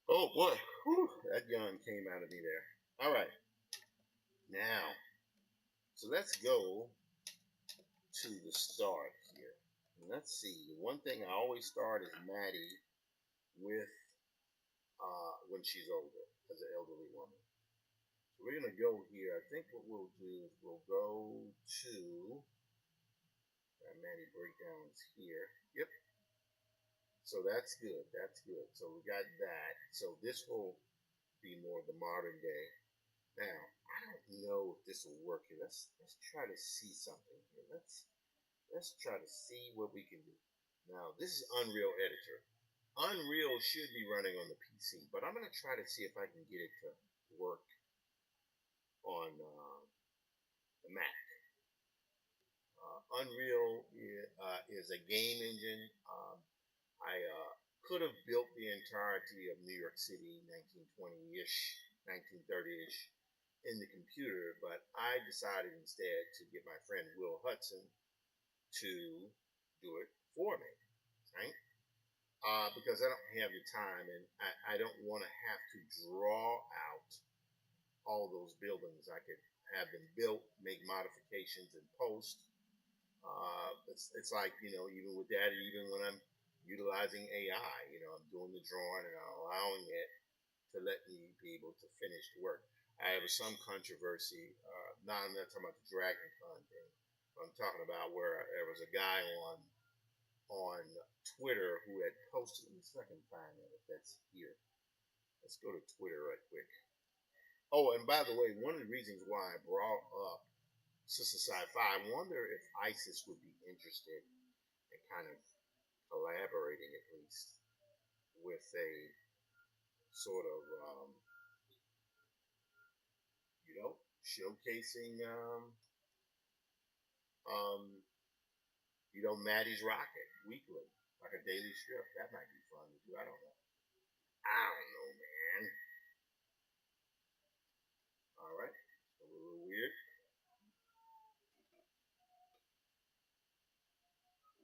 Oh boy, whew, that gun came out of me there. All right, now, so let's go to the start here. Let's see. The one thing I always start is Maddie with when she's older, as an elderly woman. So we're gonna go here. I think what we'll do is we'll go to Maddie breakdowns here. Yep. So that's good. That's good. So we got that. So this will be more of the modern day. Now, I don't know if this will work here. Let's try to see something here. Let's try to see what we can do. Now, this is Unreal Editor. Unreal should be running on the PC, but I'm going to try to see if I can get it to work on the Mac. Unreal is a game engine. I could have built the entirety of New York City 1920-ish, 1930-ish in the computer, but I decided instead to get my friend Will Hudson to do it for me, right? Because I don't have the time and I don't want to have to draw out all those buildings. I could have them built, make modifications in post. It's like, even with that, even when I'm utilizing AI, I'm doing the drawing and I'm allowing it to let me be able to finish the work. I have some controversy. Now I'm not talking about the Dragon Con thing. I'm talking about where there was a guy on Twitter who had posted. Let me see if I can find that if that's here. Let's go to Twitter right quick. Oh, and by the way, one of the reasons why I brought up Sister Sci-Fi, I wonder if ISIS would be interested in kind of collaborating at least with a sort of, showcasing, um, Maddie's Rocket weekly, like a daily strip. That might be fun to do. I don't know. I don't know, man. All right. A little weird.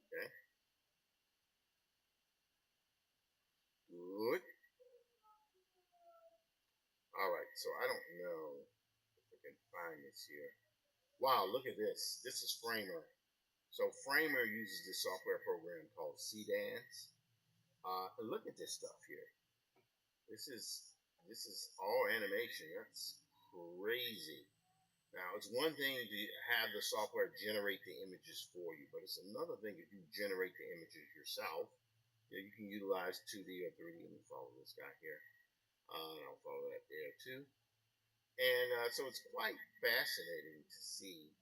Okay. Good. All right. So I don't know if I can find this here. Wow, look at this. This is Framer. So Framer uses this software program called Cdance. Look at this stuff here. This is all animation. That's crazy. Now it's one thing to have the software generate the images for you, but it's another thing if you generate the images yourself. You can utilize 2D or 3D. Let me follow this guy here. And I'll follow that there too. And so it's quite fascinating to see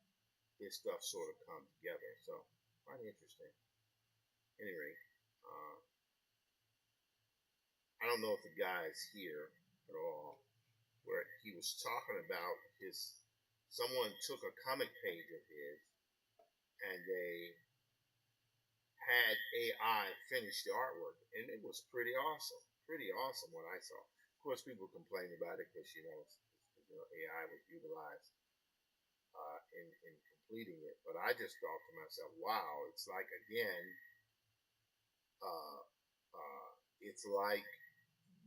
this stuff sort of come together. So quite interesting. Anyway, uh, I don't know if the guy's here at all, where he was talking about someone took a comic page of his and they had AI finish the artwork, and it was pretty awesome what I saw. Of course, people complain about it because AI was utilized in completing it, but I just thought to myself, wow, it's like again, uh, it's like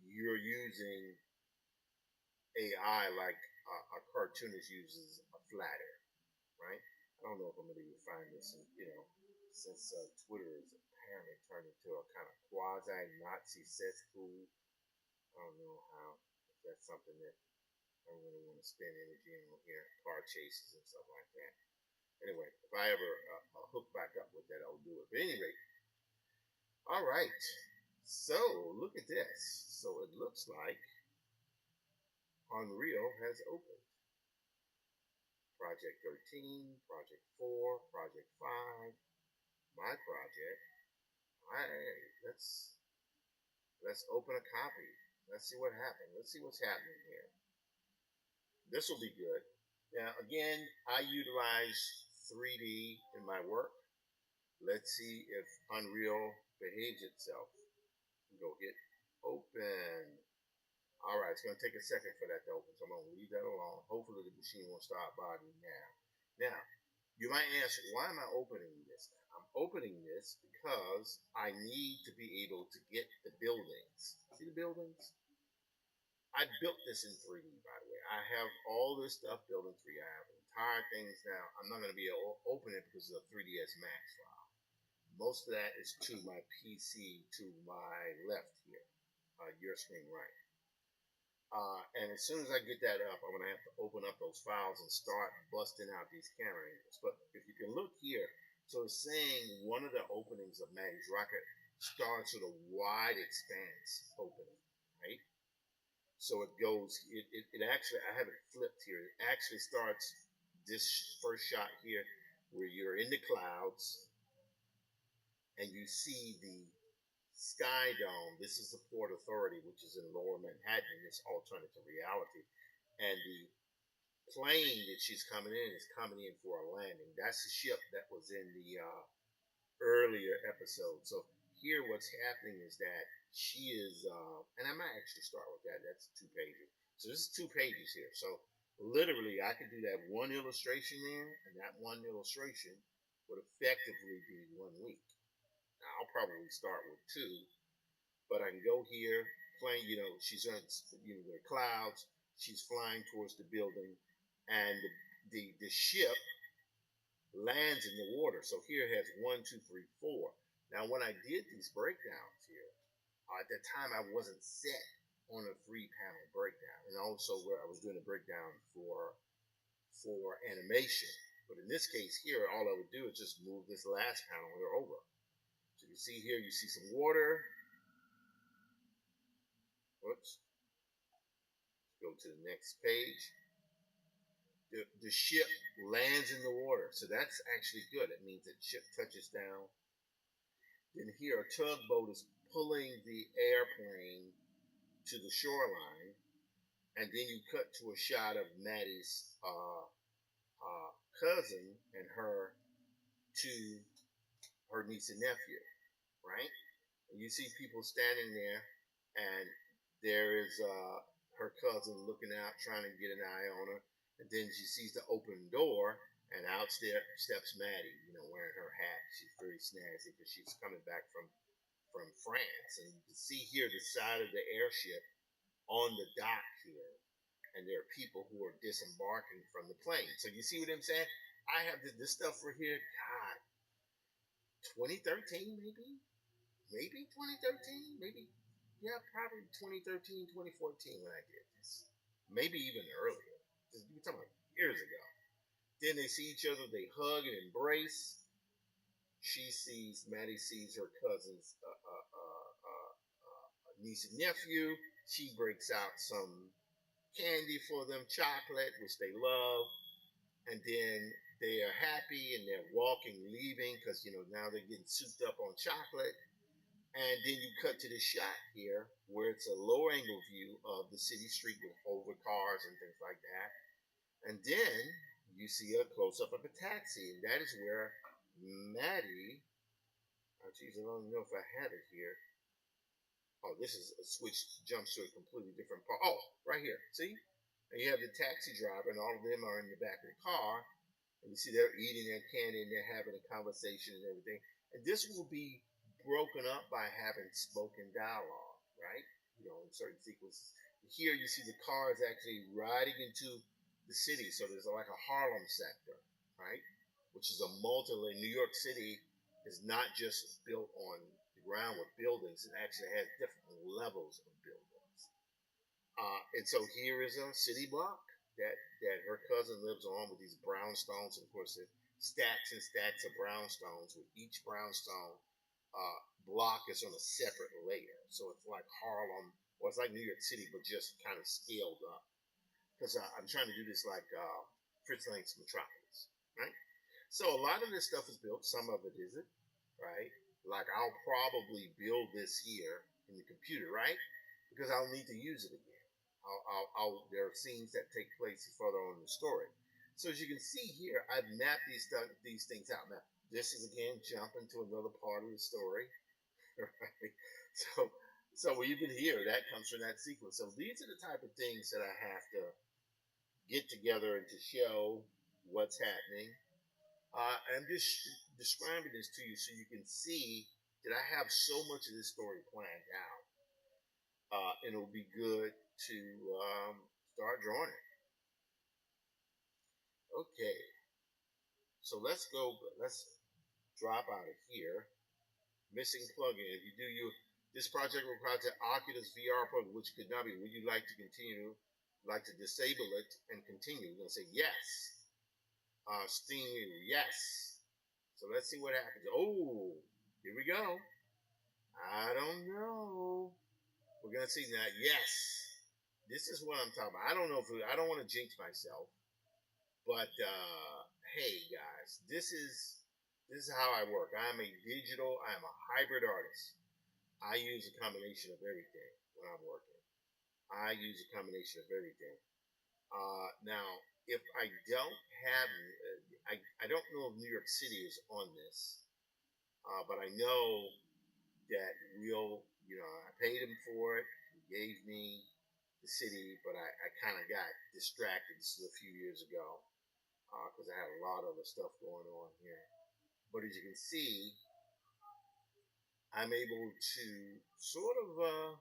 you're using AI like a cartoonist uses a flatter, right? I don't know if I'm going to find this, since Twitter is apparently turned into a kind of quasi-Nazi cesspool. I don't know how, if that's something that I don't really want to spend energy on here, car chases and stuff like that. Anyway, if I ever hook back up with that, I'll do it. But anyway, all right. So look at this. So it looks like Unreal has opened. Project 13, Project 4, Project 5, my project. Let's open a copy. Let's see what happens. Let's see what's happening here. This will be good. Now, again, I utilize 3D in my work. Let's see if Unreal behaves itself. Go hit open. All right, it's going to take a second for that to open, so I'm going to leave that alone. Hopefully, the machine will start bothering now. Now, you might ask, why am I opening this? I'm opening this because I need to be able to get the buildings. See the buildings? I built this in 3D, by the way. I have all this stuff built in 3D. I have entire things now. I'm not going to be able to open it because of the 3ds Max file. Most of that is to my PC to my left here, your screen right. And as soon as I get that up, I'm going to have to open up those files and start busting out these camera angles. But if you can look here, so it's saying one of the openings of Maddie's Rocket starts with a wide expanse opening, right? So it actually, I have it flipped here. It actually starts this first shot here where you're in the clouds and you see the Sky Dome. This is the Port Authority, which is in Lower Manhattan in this alternative reality. And the plane that she's coming in is coming in for a landing. That's the ship that was in the earlier episode. So here, what's happening is that she is, and I might actually start with that. That's 2 pages. So this is 2 pages here. So literally, I could do that one illustration there, and that one illustration would effectively be 1 week. Now, I'll probably start with 2, but I can go here, plane. She's on, the clouds. She's flying towards the building, and the ship lands in the water. So here it has 1, 2, 3, 4. Now, when I did these breakdowns here, at that time I wasn't set on a 3-panel breakdown, and also where I was doing a breakdown for animation. But in this case here, all I would do is just move this last panel here over. So you see here, you see some water. Whoops. Go to the next page. The ship lands in the water, so that's actually good. It means that ship touches down. Then here, a tugboat is pulling the airplane to the shoreline, and then you cut to a shot of Maddie's cousin and her niece and nephew, right? And you see people standing there, and there is her cousin looking out, trying to get an eye on her. And then she sees the open door, and out steps Maddie, wearing her hat. She's very snazzy because she's coming back from France. And you can see here the side of the airship on the dock here, and there are people who are disembarking from the plane. So you see what I'm saying? I have this stuff for here. God, 2013 maybe 2013, maybe, yeah, probably 2013, 2014 when I did this, maybe even earlier. You're talking about years ago. Then they see each other, they hug and embrace. Maddie sees her cousin's niece and nephew. She breaks out some candy for them, chocolate, which they love. And then they are happy and they're walking, leaving, because, now they're getting souped up on chocolate. And then you cut to the shot here where it's a lower angle view of the city street with hover cars and things like that. And then you see a close up of a taxi, and that is where Maddie. Oh, geez, I don't know if I have it here. Oh, this is a switch, jumps to a completely different part. Oh, right here. See? And you have the taxi driver, and all of them are in the back of the car. And you see they're eating their candy, and they're having a conversation and everything. And this will be broken up by having spoken dialogue, right? In certain sequences. Here you see the cars actually riding into the city. So there's like a Harlem sector, right? Which is a multi-layer. New York City is not just built on the ground with buildings. It actually has different levels of buildings. And so here is a city block that her cousin lives on with these brownstones. And of course, stacks and stacks of brownstones, with each brownstone block is on a separate layer. So it's like Harlem, or it's like New York City, but just kind of scaled up. Because I'm trying to do this like Fritz Lang's Metropolis, right? So a lot of this stuff is built. Some of it isn't, right? Like I'll probably build this here in the computer, right? Because I'll need to use it again. There are scenes that take place further on in the story. So as you can see here, I've mapped these things out. Now, this is again jumping to another part of the story, right? So even here, that comes from that sequence. So these are the type of things that I have to get together and to show what's happening. I'm just describing this to you so you can see that I have so much of this story planned out. And it'll be good to start drawing it. Okay. So let's drop out of here. Missing plugin. If you do this project requires an Oculus VR plugin, which could not be. Would you like to disable it and continue? We're going to say yes. Steam, yes. So let's see what happens. Oh, here we go. I don't know. We're going to see that. Yes. This is what I'm talking about. I don't know I don't want to jinx myself, but hey guys, this is how I work. I'm a hybrid artist. I use a combination of everything when I'm working. I use a combination of everything. Now, if I don't have, I don't know if New York City is on this, but I know that I paid him for it. He gave me the city, but I kind of got distracted a few years ago because I had a lot of other stuff going on here. But as you can see, I'm able to sort of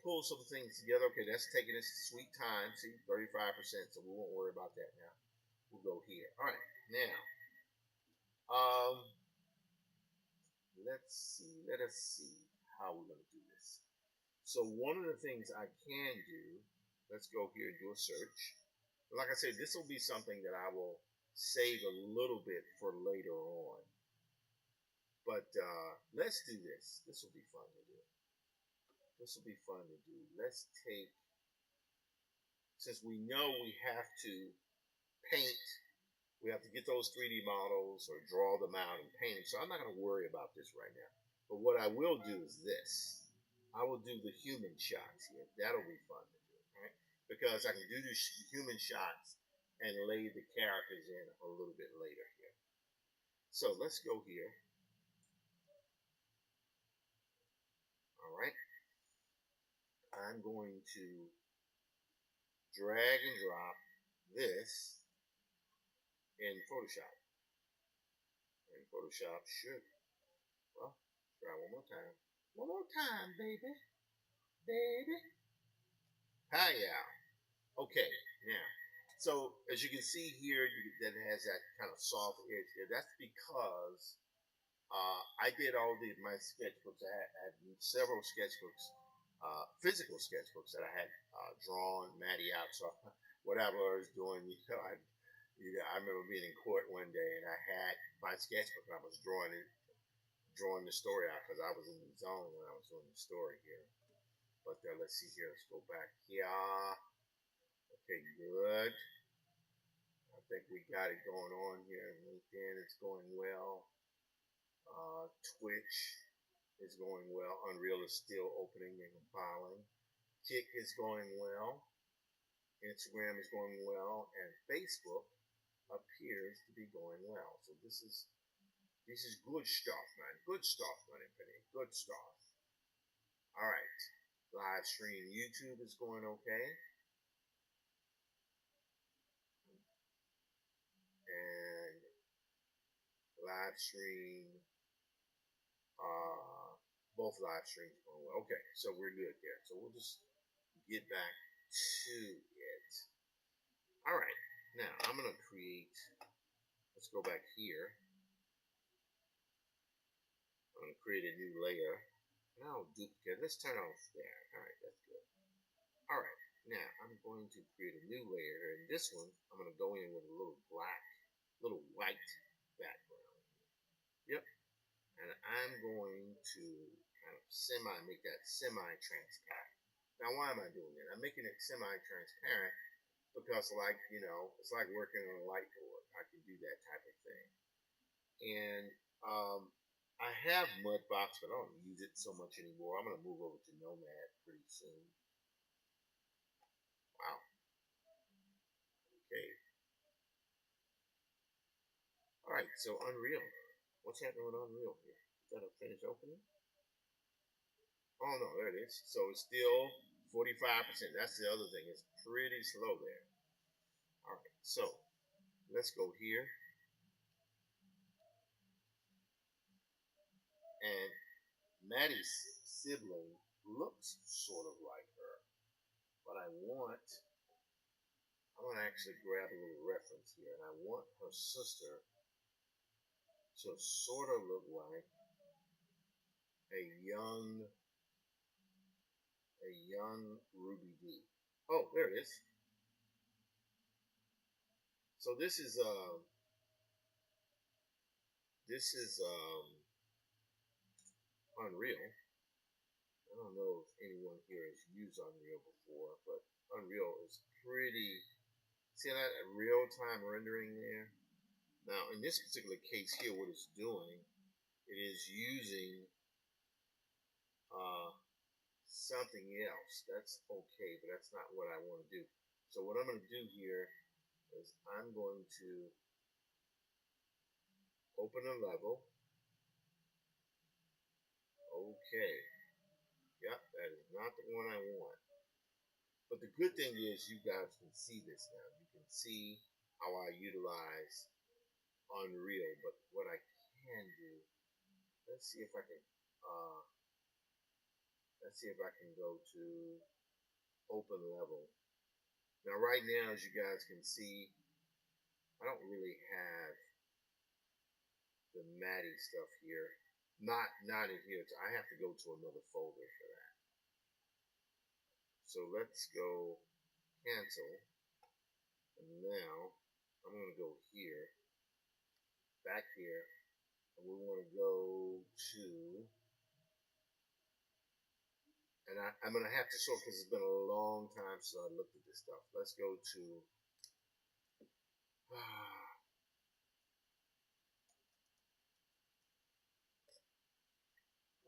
pull some things together. Okay, that's taking its sweet time. See, 35%, so we won't worry about that now. We'll go here. All right, now, um, let us see how we're going to do this. So one of the things I can do, let's go here and do a search. Like I said, this will be something that I will save a little bit for later on. But let's do this. This will be fun to do. This will be fun to do. Let's take, since we know we have to paint, we have to get those 3D models or draw them out and paint them. So I'm not going to worry about this right now. But what I will do is this. I will do the human shots here. That'll be fun to do, right? Because I can do the human shots and lay the characters in a little bit later here. So let's go here. All right. I'm going to drag and drop this in Photoshop. And Photoshop should, well, try one more time. One more time, baby. Baby. Hi, yeah. Okay, now. So, as you can see here, that has that kind of soft edge there. That's because I did all my sketchbooks. I had several sketchbooks, physical sketchbooks that I had drawn Matty out. So, whatever I was doing, I remember being in court one day and I had my sketchbook. And I was drawing the story out because I was in the zone when I was doing the story here. But let's see here. Let's go back here. Okay, good. I think we got it going on here. LinkedIn is going well. Twitch is going well. Unreal is still opening and compiling. Kick is going well. Instagram is going well, and Facebook appears to be going well. So this is good stuff, man. Good stuff, man. Good stuff. All right. Live stream YouTube is going okay. And live stream, both live streams going well. Okay, so we're good there. So we'll just get back to it. All right. Now I'm going to create, let's go back here. I'm going to create a new layer. And I'll duplicate. Let's turn off there. All right, that's good. All right. Now I'm going to create a new layer. And this one, I'm going to go in with a little white background. Yep. And I'm going to kind of make that semi-transparent. Now, why am I doing that? I'm making it semi-transparent because, it's like working on a light board. I can do that type of thing. And I have Mudbox, but I don't use it so much anymore. I'm going to move over to Nomad pretty soon. Wow. Okay. All right, so Unreal. What's happening with Unreal here? Is that a finished opening? Oh, no, there it is. So it's still 45%. That's the other thing. It's pretty slow there. All right, so let's go here. And Maddie's sibling looks sort of like her. But I want to actually grab a little reference here. And I want her sister to sort of look like a young Ruby Dee. Oh, there it is. So this is Unreal. I don't know if anyone here has used Unreal before, but Unreal is pretty. See that real-time rendering there? Now, in this particular case here, what it's doing, it is using something else. That's okay, but that's not what I want to do. So what I'm going to do here is I'm going to open a level. Okay. Yep, that is not the one I want. But the good thing is you guys can see this now. You can see how I utilize Unreal. But what I can do, let's see if I can go to open level. Now right now, as you guys can see, I don't really have the Matty stuff here. Not in here. I have to go to another folder for that. So let's go cancel. And now I'm going to go here, back here, and we want to go to, and I'm going to have to sort because it's been a long time since I looked at this stuff. Let's go to,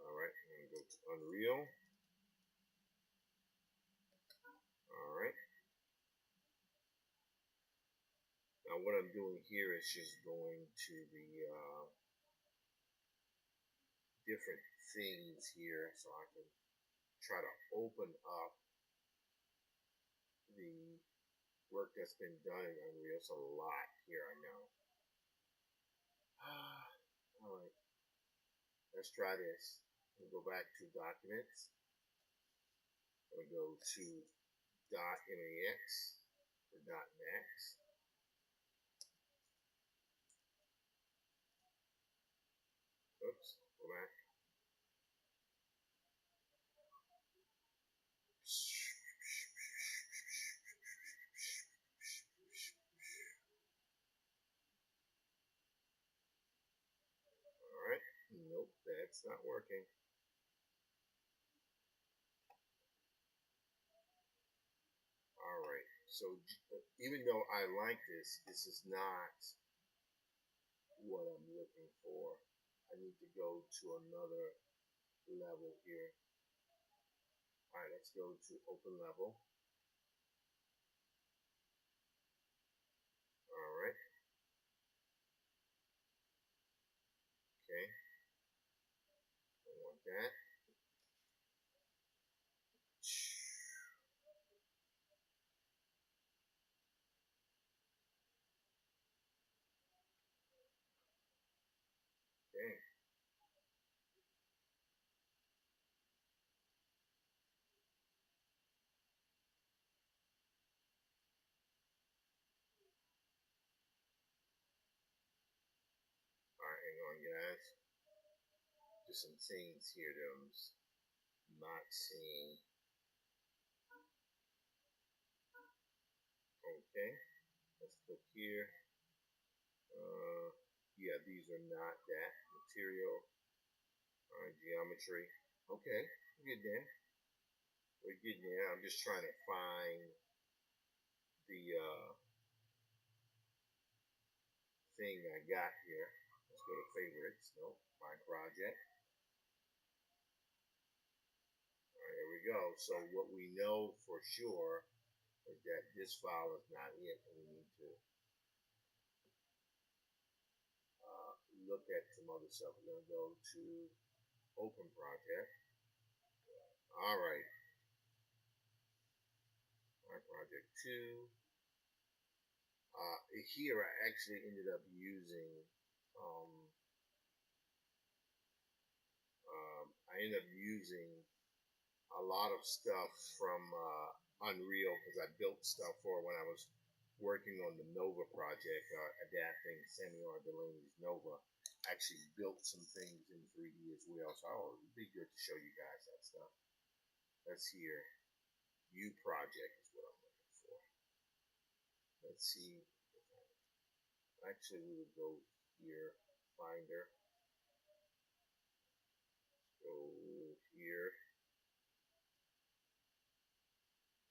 all right, I'm going to go to Unreal. All right. Now what I'm doing here is just going to the different things here so I can try to open up the work that's been done in Unreal. It's a lot here, I know. All right, let's try this. We'll go back to Documents. We'll go to .max or .max. Oops, go back. All right, nope, that's not working. All right, so even though I like this is not what I'm looking for. I need to go to another level here. All right, let's go to open level. All right. Okay. I want that. Okay. All right, hang on, guys. Just some things here that I'm not seeing. Okay. Let's click here. Yeah, these are not that material. All right, geometry. Okay, we're getting there. We're getting there. I'm just trying to find the thing I got here. Let's go to favorites. Nope, my project. All right, there we go. So what we know for sure is that this file is not it, and we need to look at some other stuff. We're going to go to open project. All right. My project 2. Here I actually ended up using a lot of stuff from Unreal because I built stuff for when I was working on the Nova project, adapting Samuel Delaney's Nova. I actually built some things in 3D as well, so it'd be good to show you guys that stuff. Let's hear U project is what I'm looking for. Let's see. Actually, we would go here, Finder. Go here.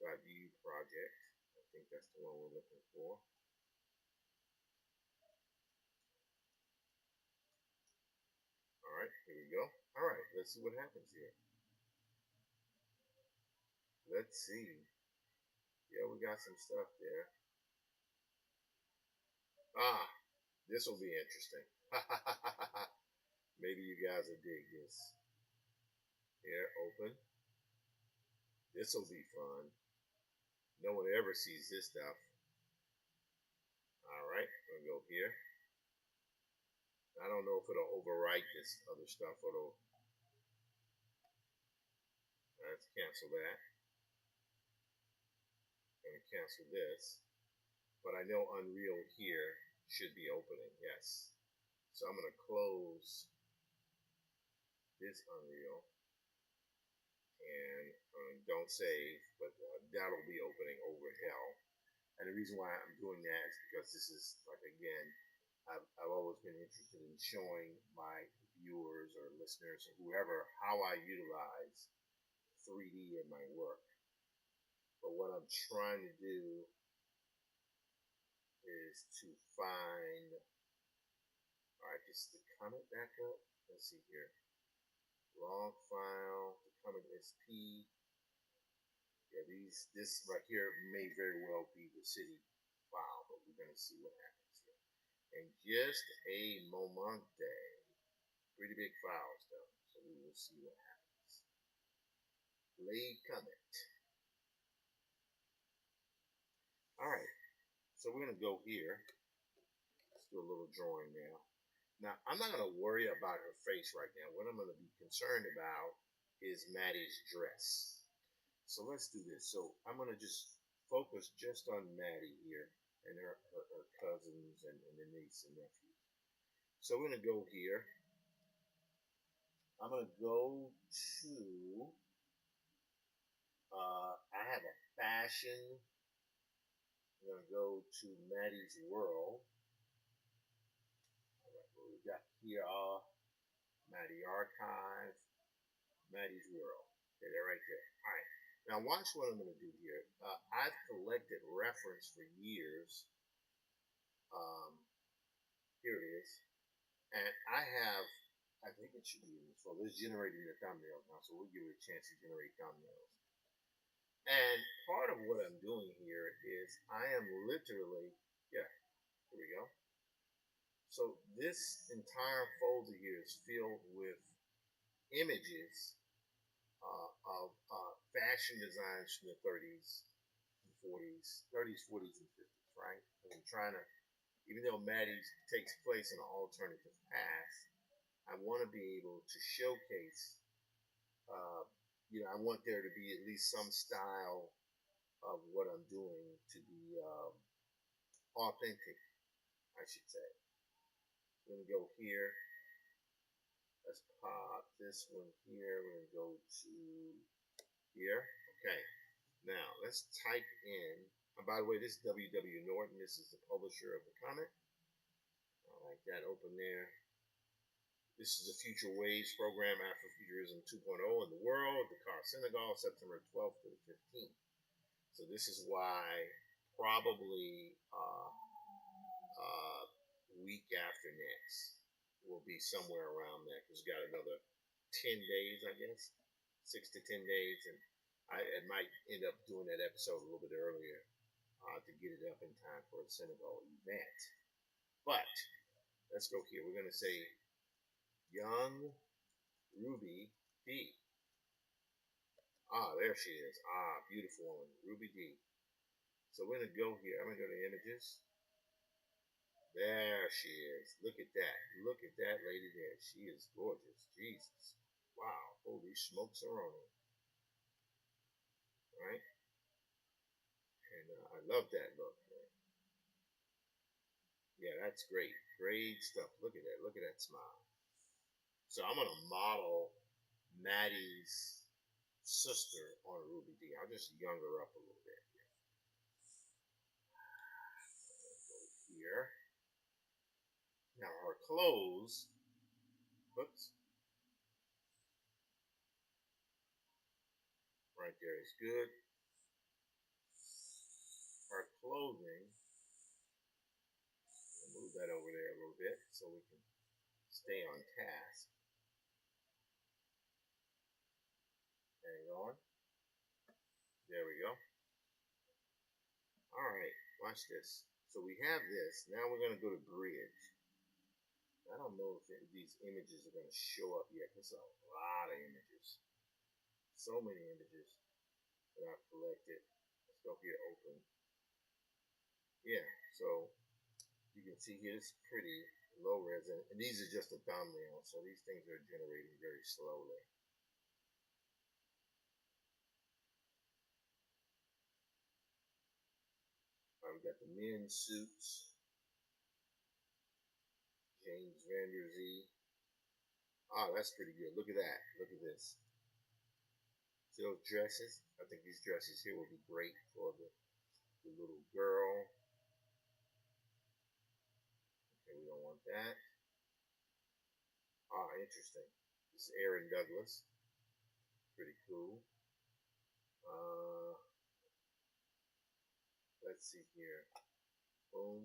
.u project. I think that's the one we're looking for. All right, here we go. All right, let's see what happens here. let's see. Yeah, we got some stuff there. Ah, this will be interesting. Maybe you guys will dig this. Here, open. This will be fun. No one ever sees this stuff. All right, I'm gonna go here. I don't know if it'll overwrite this other stuff or it'll. Let's cancel that. I'm gonna cancel this. But I know Unreal here should be opening, yes. So I'm gonna close this Unreal and don't save, but that'll be opening over hell. And the reason why I'm doing that is because this is, like, again, I've always been interested in showing my viewers or listeners or whoever how I utilize 3D in my work. But what I'm trying to do is to find, all right, just to comment back up. Let's see here. Long file, the comment SP. Yeah, this right here may very well be the city file, but we're gonna see what happens here. In just a moment. Pretty big files though, so we will see what happens. Leave comment. All right, so we're gonna go here. Let's do a little drawing now. Now, I'm not gonna worry about her face right now. What I'm gonna be concerned about is Maddie's dress. So let's do this. So I'm gonna just focus just on Maddie here and her cousins and the niece and nephews. So we're gonna go here. I'm gonna go to. I have a fashion. I'm gonna go to Maddie's World. All right, what we got here are Maddie Archive, Maddie's World. Okay, they're right there. All right. Now watch what I'm gonna do here. I've collected reference for years. Here it is, and I think it should be in this folder. It's generating the thumbnails now, so we'll give it a chance to generate thumbnails. And part of what I'm doing here is I am literally, yeah, here we go. So this entire folder here is filled with images of fashion designs from the 30s, 40s, 30s, 40s, and 50s, right? And I'm trying to, even though Maddie takes place in an alternative past, I want to be able to showcase, I want there to be at least some style of what I'm doing to be authentic, I should say. We're going to go here. Let's pop this one here. We're going to go to here. Okay. Now, let's type in, by the way, this is W.W. Norton. This is the publisher of the comic. I like that open there. This is the Future Waves program, Afrofuturism 2.0 in the world, Dakar, Senegal, September 12th to the 15th. So this is why probably week after next will be somewhere around there, because we've got another 10 days, I guess, 6 to 10 days, and I might end up doing that episode a little bit earlier to get it up in time for a Senegal event. But let's go here. We're going to say Young Ruby D. There she is. Beautiful one. Ruby D. So we're going to go here. I'm going to go to images. There she is. Look at that. Look at that lady there. She is gorgeous. Jesus. Wow. Holy smokes are on her. Right? And I love that look. Man. Yeah, that's great. Great stuff. Look at that. Look at that smile. So I'm going to model Maddie's sister on Ruby D. I'll just young her up a little bit here. Go here. Now her clothes, oops, right there is good. Her clothing, we'll move that over there a little bit so we can stay on task. Hang on. There we go. All right, watch this. So we have this. Now we're going to go to bridge. I don't know if these images are going to show up yet. There's a lot of images. So many images that I've collected. Let's go here, open. Yeah, so you can see here it's pretty low res, and these are just a thumbnail, so these things are generating very slowly. We got the men's suits, James Van Der Zee. Oh, that's pretty good. Look at that. Look at this. See those dresses? I think these dresses here will be great for the little girl. Okay, we don't want that. Ah, interesting. This is Aaron Douglas. Pretty cool. Let's see here. Boom.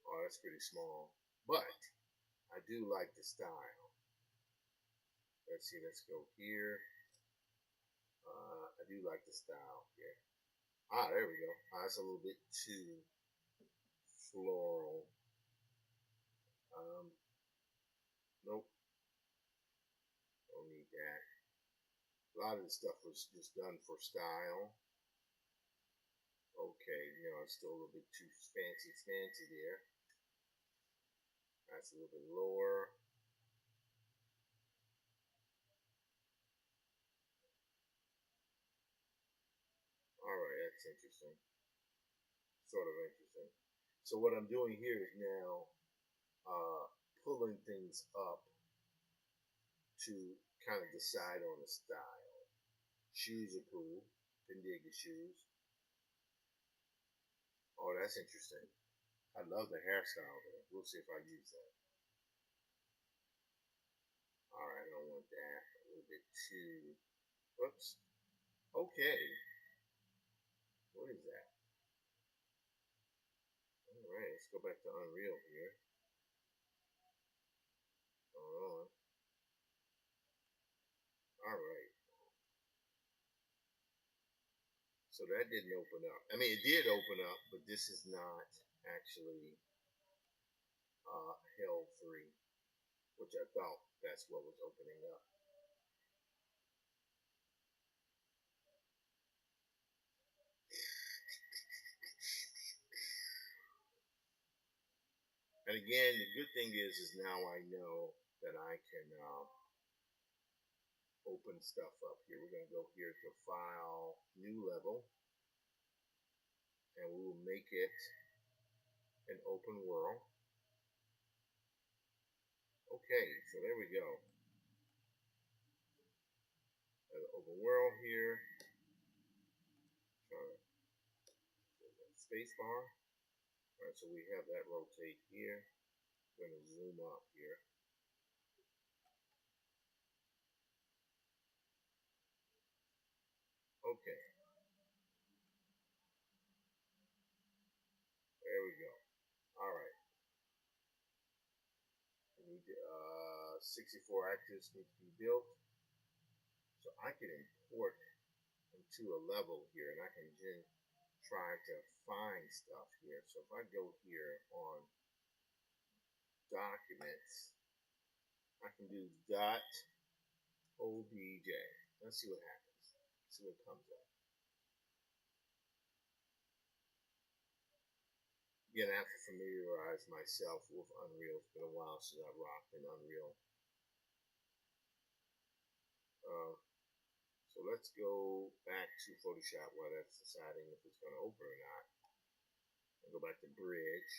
Oh, that's pretty small. But I do like the style. Let's see. Let's go here. I do like the style here. Ah, there we go. Ah, that's a little bit too floral. Nope. Don't need that. A lot of the stuff was just done for style. Okay, it's still a little bit too fancy there. That's a little bit lower. Alright, that's interesting. Sort of interesting. So what I'm doing here is now pulling things up to kind of decide on the style. Shoes are cool. Can dig the shoes. Oh, that's interesting. I love the hairstyle there. We'll see if I use that. Alright, I don't want that. A little bit too. Oops. Okay. What is that? Alright, let's go back to Unreal here. Hold on. Alright. So that didn't open up. I mean, it did open up, but this is not actually Hell 3, which I thought that's what was opening up. And again, the good thing is now I know that I can open stuff up here. We're going to go here to File, New Level, and we will make it an open world. Okay, so there we go. An open world here. Space bar. Alright, so we have that rotate here. I'm going to zoom up here. Okay. There we go. Alright. We need 64 actors need to be built. So I can import into a level here, and I can try to find stuff here. So if I go here on documents, I can do .obj. Let's see what happens. Let's see what comes up. Again, I have to familiarize myself with Unreal. It's been a while since I've rocked in Unreal. So let's go back to Photoshop while that's deciding if it's going to open or not. I'll go back to Bridge.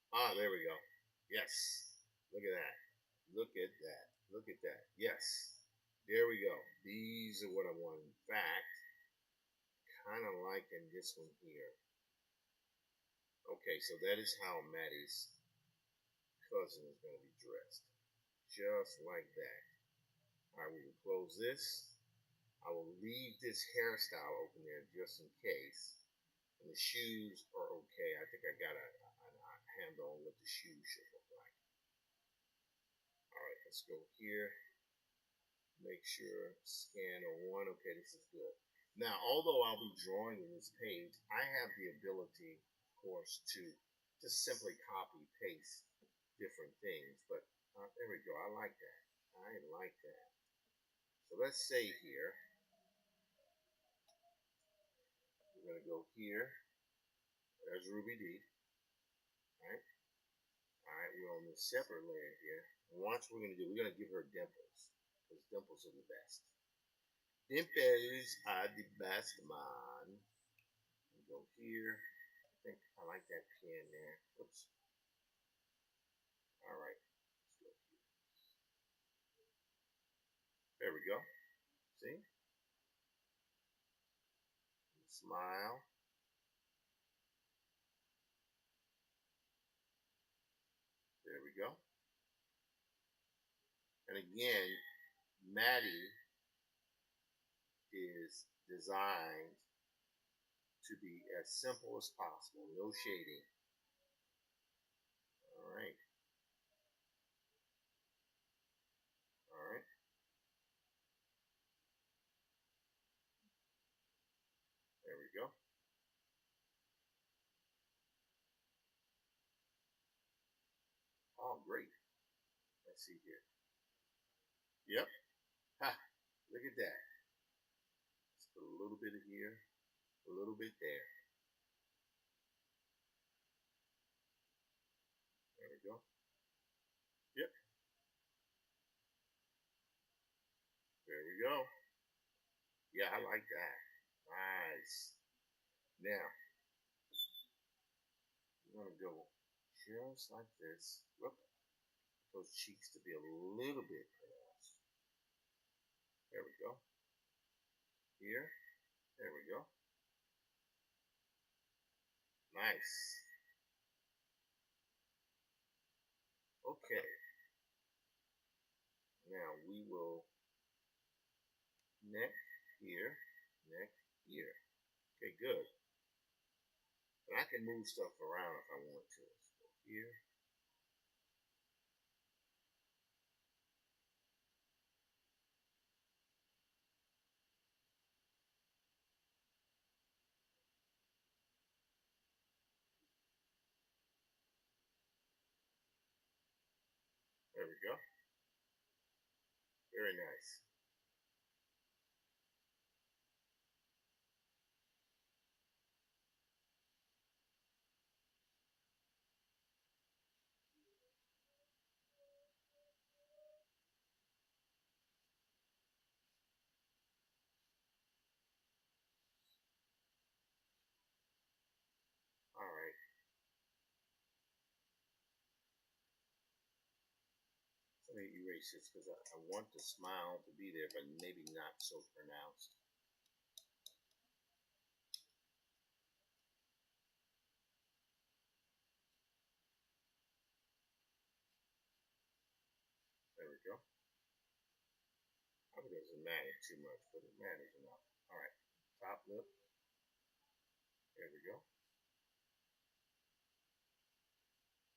Ah, there we go. Yes. Look at that. Look at that. Look at that. Yes. There we go. These are what I want. In fact, kind of liking this one here. Okay, so that is how Maddie's cousin is going to be dressed. Just like that. Alright, we will close this. I will leave this hairstyle open there just in case. And the shoes are okay. I think I got a handle on what the shoes should look like. Alright, let's go here. Make sure scan 01. Okay, this is good. Now, although I'll be drawing in this page, I have the ability, of course, to just simply copy paste different things. But there we go. I like that. I like that. So let's say here, we're going to go here. There's Ruby D. Right? All right, we're on this separate layer here. And watch what we're going to do. We're going to give her dimples, because dimples are the best. Dimples are the best, man. Go here. I think I like that pen there. Oops. All right. Let's go here. There we go. See? Smile. There we go. And again, Maddie is designed to be as simple as possible. No shading. All right. All right. There we go. Oh, great. Let's see here. Yep. Ha. Look at that. Let's put a little bit of here, a little bit there. There we go. Yep. There we go. Yeah, I like that. Nice. Now, we're going to go just like this. Look, those cheeks to be a little bit pronounced. There we go. Here. There we go. Nice. Okay. Now we will neck here, neck here. Okay, good. And I can move stuff around if I want to. Let's go here. There we go. Very nice. All right. So let me erase this because I want the smile to be there, but maybe not so pronounced. There we go. Probably doesn't matter too much, but it matters enough. All right. Top lip. There we go.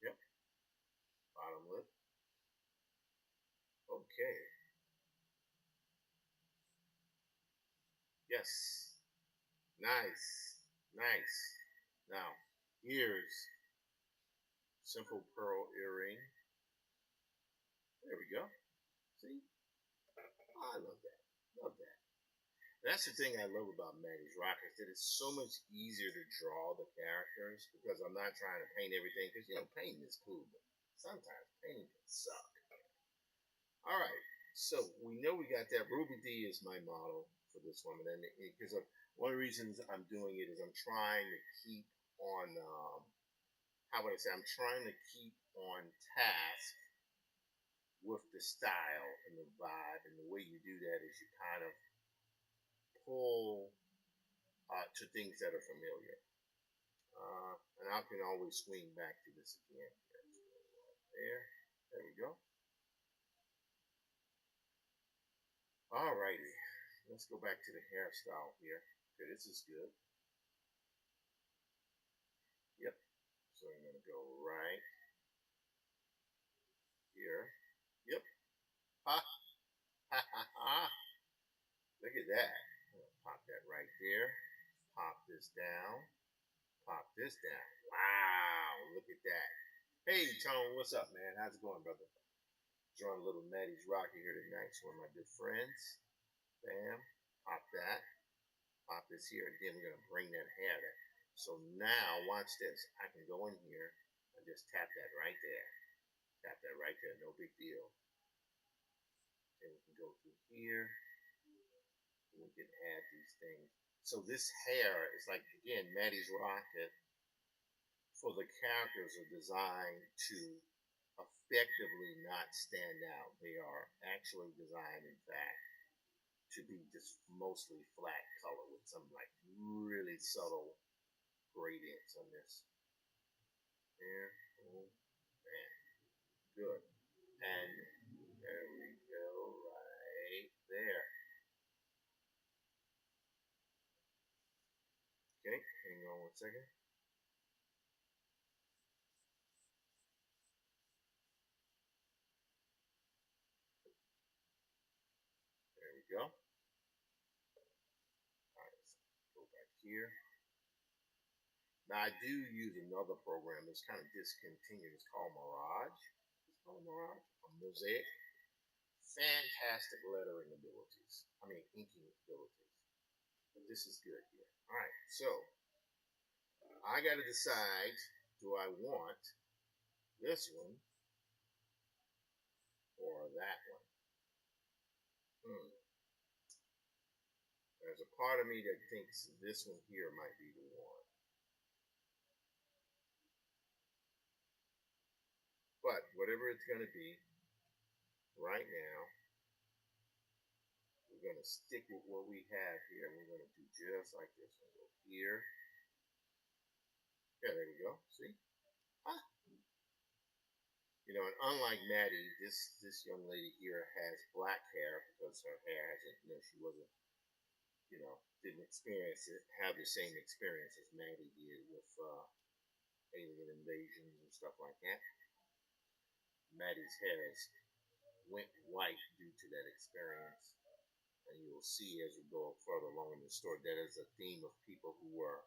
Yep. Bottom lip. Okay. Yes. Nice. Nice. Now, ears. Simple pearl earring. There we go. See? Oh, I love that. Love that. That's the thing I love about Maddie's Rockers, that it's so much easier to draw the characters because I'm not trying to paint everything. Because, painting is cool, but sometimes painting can suck. All right. So we know we got that. Ruby D is my model for this woman. And because one of the reasons I'm doing it is I'm trying to keep on, how would I say, I'm trying to keep on task with the style and the vibe. And the way you do that is you kind of pull to things that are familiar. And I can always swing back to this again. There we go. Alrighty, let's go back to the hairstyle here. Okay, this is good. Yep. So I'm gonna go right here. Yep. Ha ha ha ha. Look at that. Pop that right there. Pop this down. Pop this down. Wow, look at that. Hey, Tone, what's up, man? How's it going, brother? Drawing a little Maddie's Rocket here tonight. It's one of my good friends. Bam. Pop that. Pop this here. And then we're going to bring that hair there. So now, watch this. I can go in here and just tap that right there. Tap that right there. No big deal. And we can go through here. And we can add these things. So this hair is like, again, Maddie's Rocket. For the characters are designed to effectively not stand out. They are actually designed, in fact, to be just mostly flat color with some like really subtle gradients on this. There, oh man, good. And there we go, right there. Okay, hang on 1 second. There we go. All right, let's go back here. Now I do use another program that's kind of discontinued. It's called Mirage. It's called Mirage. A Mosaic. Fantastic lettering abilities. I mean inking abilities. But this is good here. All right, so I got to decide: do I want this one or that one? There's a part of me that thinks this one here might be the one. But whatever it's going to be, right now, we're going to stick with what we have here. We're going to do just like this. We'll go here. Yeah, there we go. See? Ah. You know, and unlike Maddie, this young lady here has black hair because her hair hasn't, she wasn't, didn't experience it, have the same experience as Maddie did with alien invasions and stuff like that. Maddie's hair is went white due to that experience. And you will see as we go further along in the story, that is a theme of people who were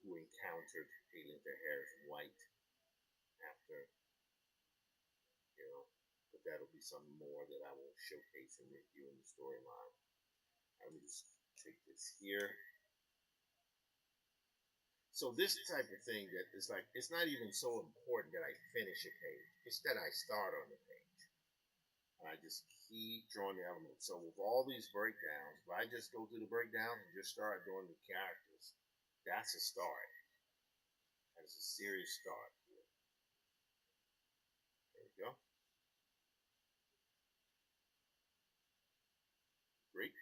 who encountered aliens. Their hair is white after, but that'll be something more that I will showcase and review in the storyline. Let me just take this here. So this type of thing that is like, it's not even so important that I finish a page. It's that I start on the page. I just keep drawing the elements. So with all these breakdowns, if I just go through the breakdowns and just start drawing the characters, that's a start. That's a serious start. There we go. Great.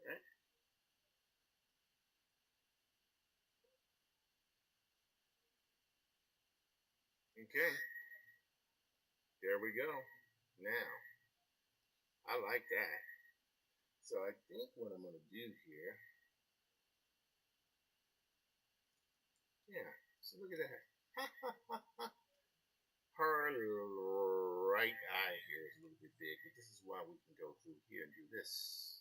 All right. Okay. There we go. Now, I like that. So I think what I'm going to do here, yeah, so look at that. Her right eye here is a little bit big, but this is why we can go through here and do this.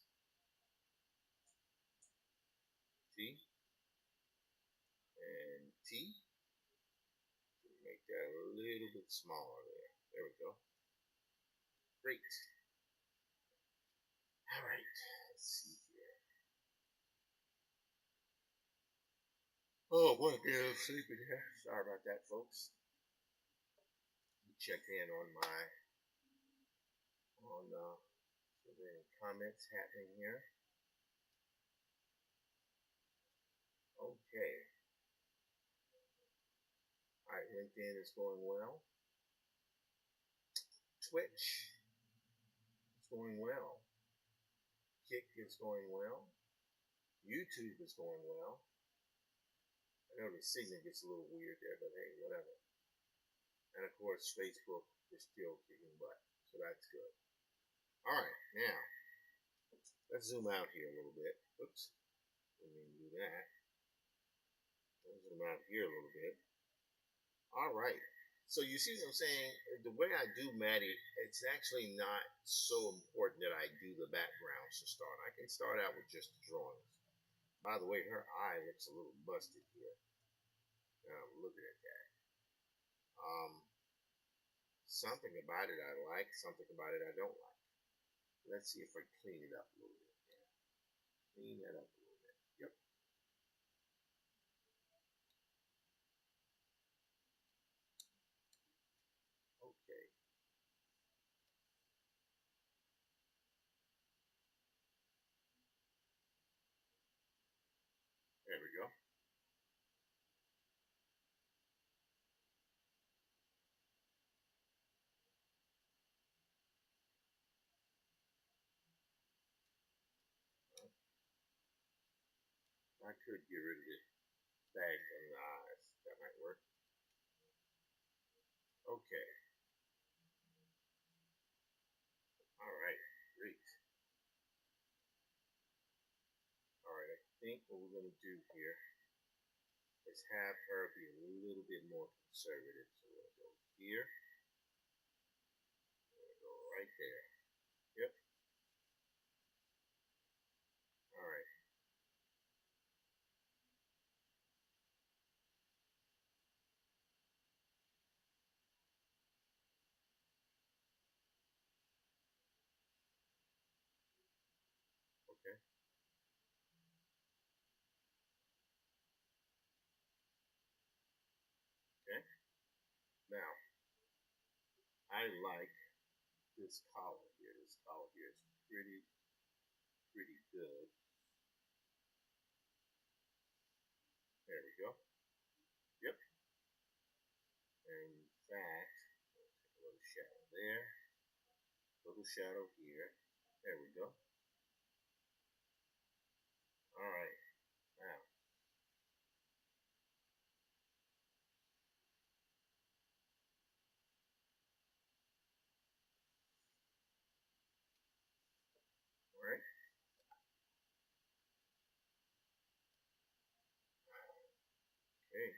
See? And T. Make that a little bit smaller there. There we go. Great. All right. Let's see here. Oh, boy, I'm getting sleepy here. Sorry about that, folks. Check in on my so there any comments happening here. Okay. All right, LinkedIn is going well. Twitch is going well. Kick is going well. YouTube is going well. I know the signal gets a little weird there, but hey, whatever. And of course, Facebook is still kicking butt, so that's good. All right, now let's zoom out here a little bit. Oops, didn't do that. Let's zoom out here a little bit. All right. So you see what I'm saying? The way I do Maddie, it's actually not so important that I do the backgrounds to start. I can start out with just the drawings. By the way, her eye looks a little busted here. Looking at that. Something about it I like, something about it I don't like. Let's see if I clean it up a little bit. Yeah. Clean that up a little bit. Yep. Okay. There we go. I could get rid of this bag from the eyes. That might work. Okay. All right. Great. All right. I think what we're going to do here is have her be a little bit more conservative. So we'll go here. We'll go right there. Yep. All right. Okay. Okay. Now, I like this collar here. This collar here is pretty good. There we go. Yep. And in fact, take a little shadow there. Little shadow here. There we go. All right. Now, all right. Okay.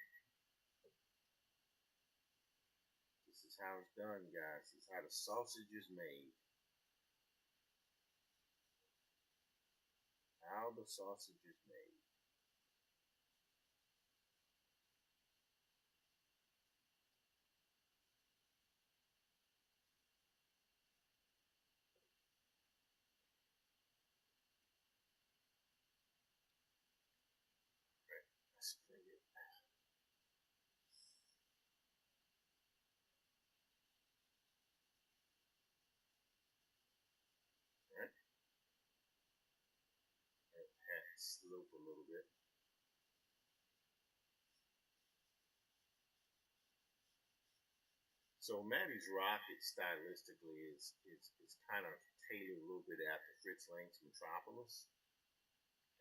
This is how it's done, guys. This is how the sausage is made. How the sausage is made. Right. Let's bring it. All right. Let that slope a little bit. So Maddie's Rocket stylistically is kind of tailored a little bit after Fritz Lang's Metropolis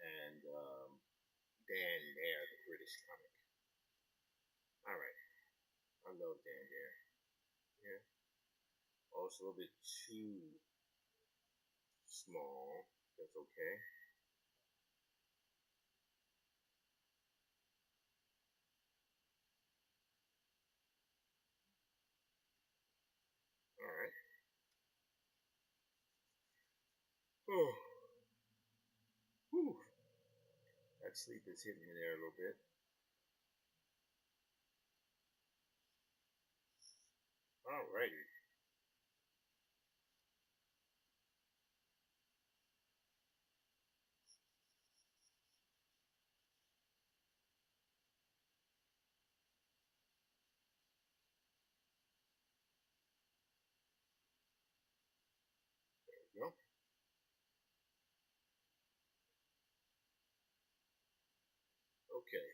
and Dan Dare, the British comic. All right, I love Dan Dare. Yeah. Oh, it's a little bit too small. That's okay. All right. Oh, whew. That sleep is hitting me there a little bit. All righty. There we go. Okay.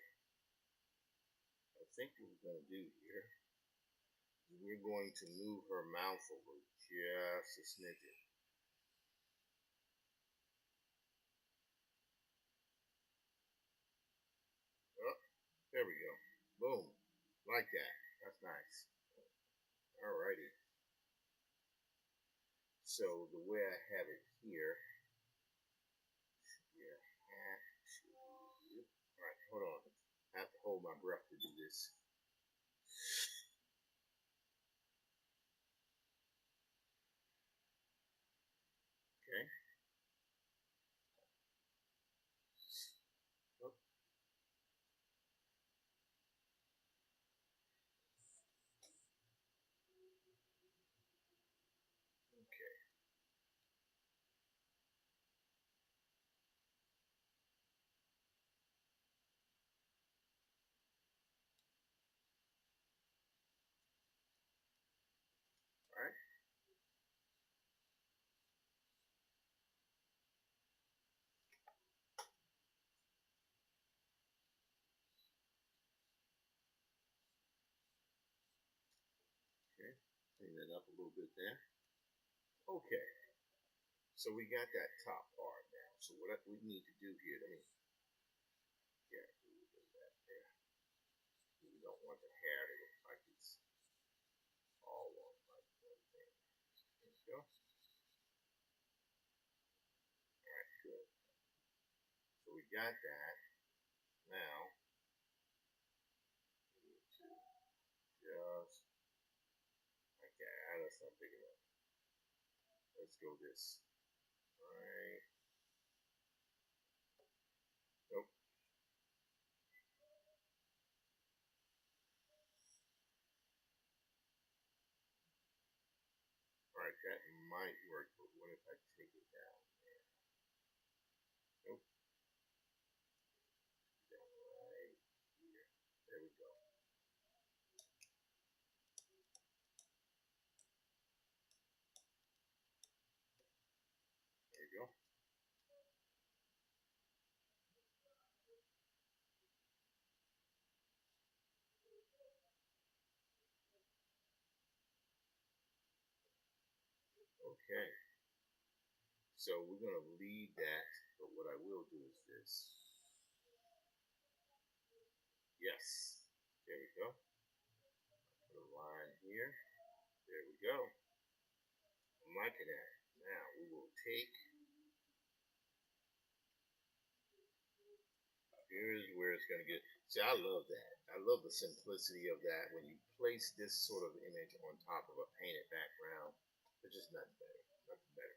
I think what we're going to do here is we're going to move her mouth over just a smidgen. There we go. Boom. Like that. That's nice. Alrighty. So the way I have it here, yeah. Alright, hold on. I have to hold my breath to do this. Okay. Oh, okay. Alright. Okay. Clean that up a little bit there. Okay. So we got that top part now. So what we need to do here, let me get a little bit of that there. We don't want the hair to look like it's all on like one thing. There we go. Alright, good. So we got that. Now, just like that. That's not big enough. Let's go this. Alright. Nope. Alright, that might work, but what if I take it down there? Nope. Down right here. There we go. There we go. Okay. So we're gonna leave that, but what I will do is this. Yes. There we go. Put a line here. There we go. I'm liking that. Now we will take. Here's where it's gonna get. See, I love that. I love the simplicity of that. When you place this sort of image on top of a painted background, it's just nothing better. Nothing better.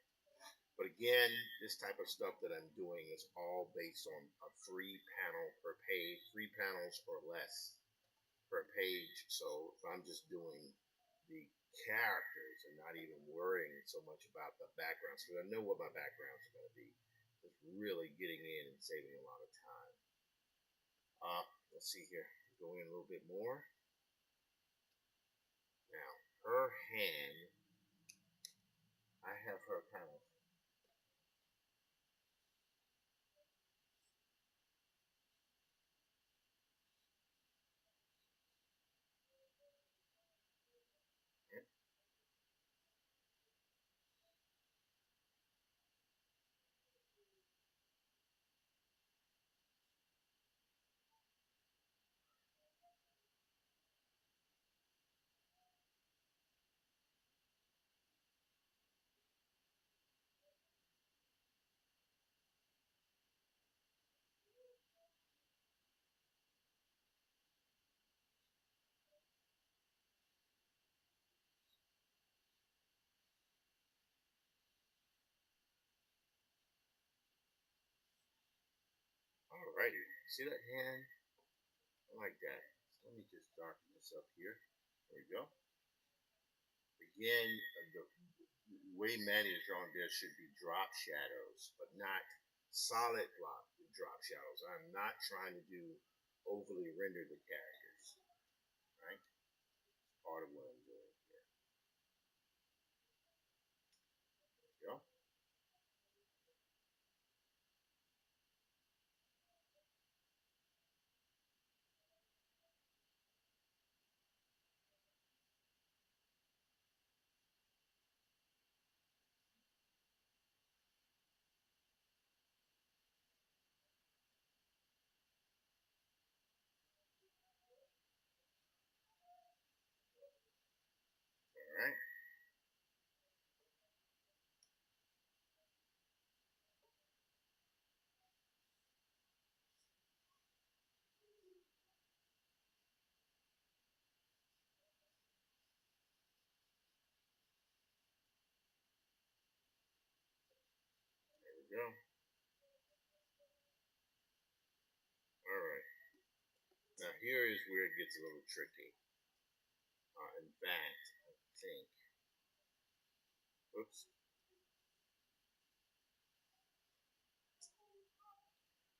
But again, this type of stuff that I'm doing is all based on a 3 panel per page, 3 panels or less per page. So if I'm just doing the characters and not even worrying so much about the backgrounds, because I know what my backgrounds are going to be, it's really getting in and saving a lot of time. Let's see here. Go in a little bit more. Now, her hand, I have her kind of. Alrighty. See that hand? I like that. So let me just darken this up here. There we go. Again, the way Manny is drawn there should be drop shadows, but not solid drop shadows. I'm not trying to do overly render the characters. Right? Part of what I'm doing here. There we go. we go. All right. Now here is where it gets a little tricky. In fact, I think. Oops.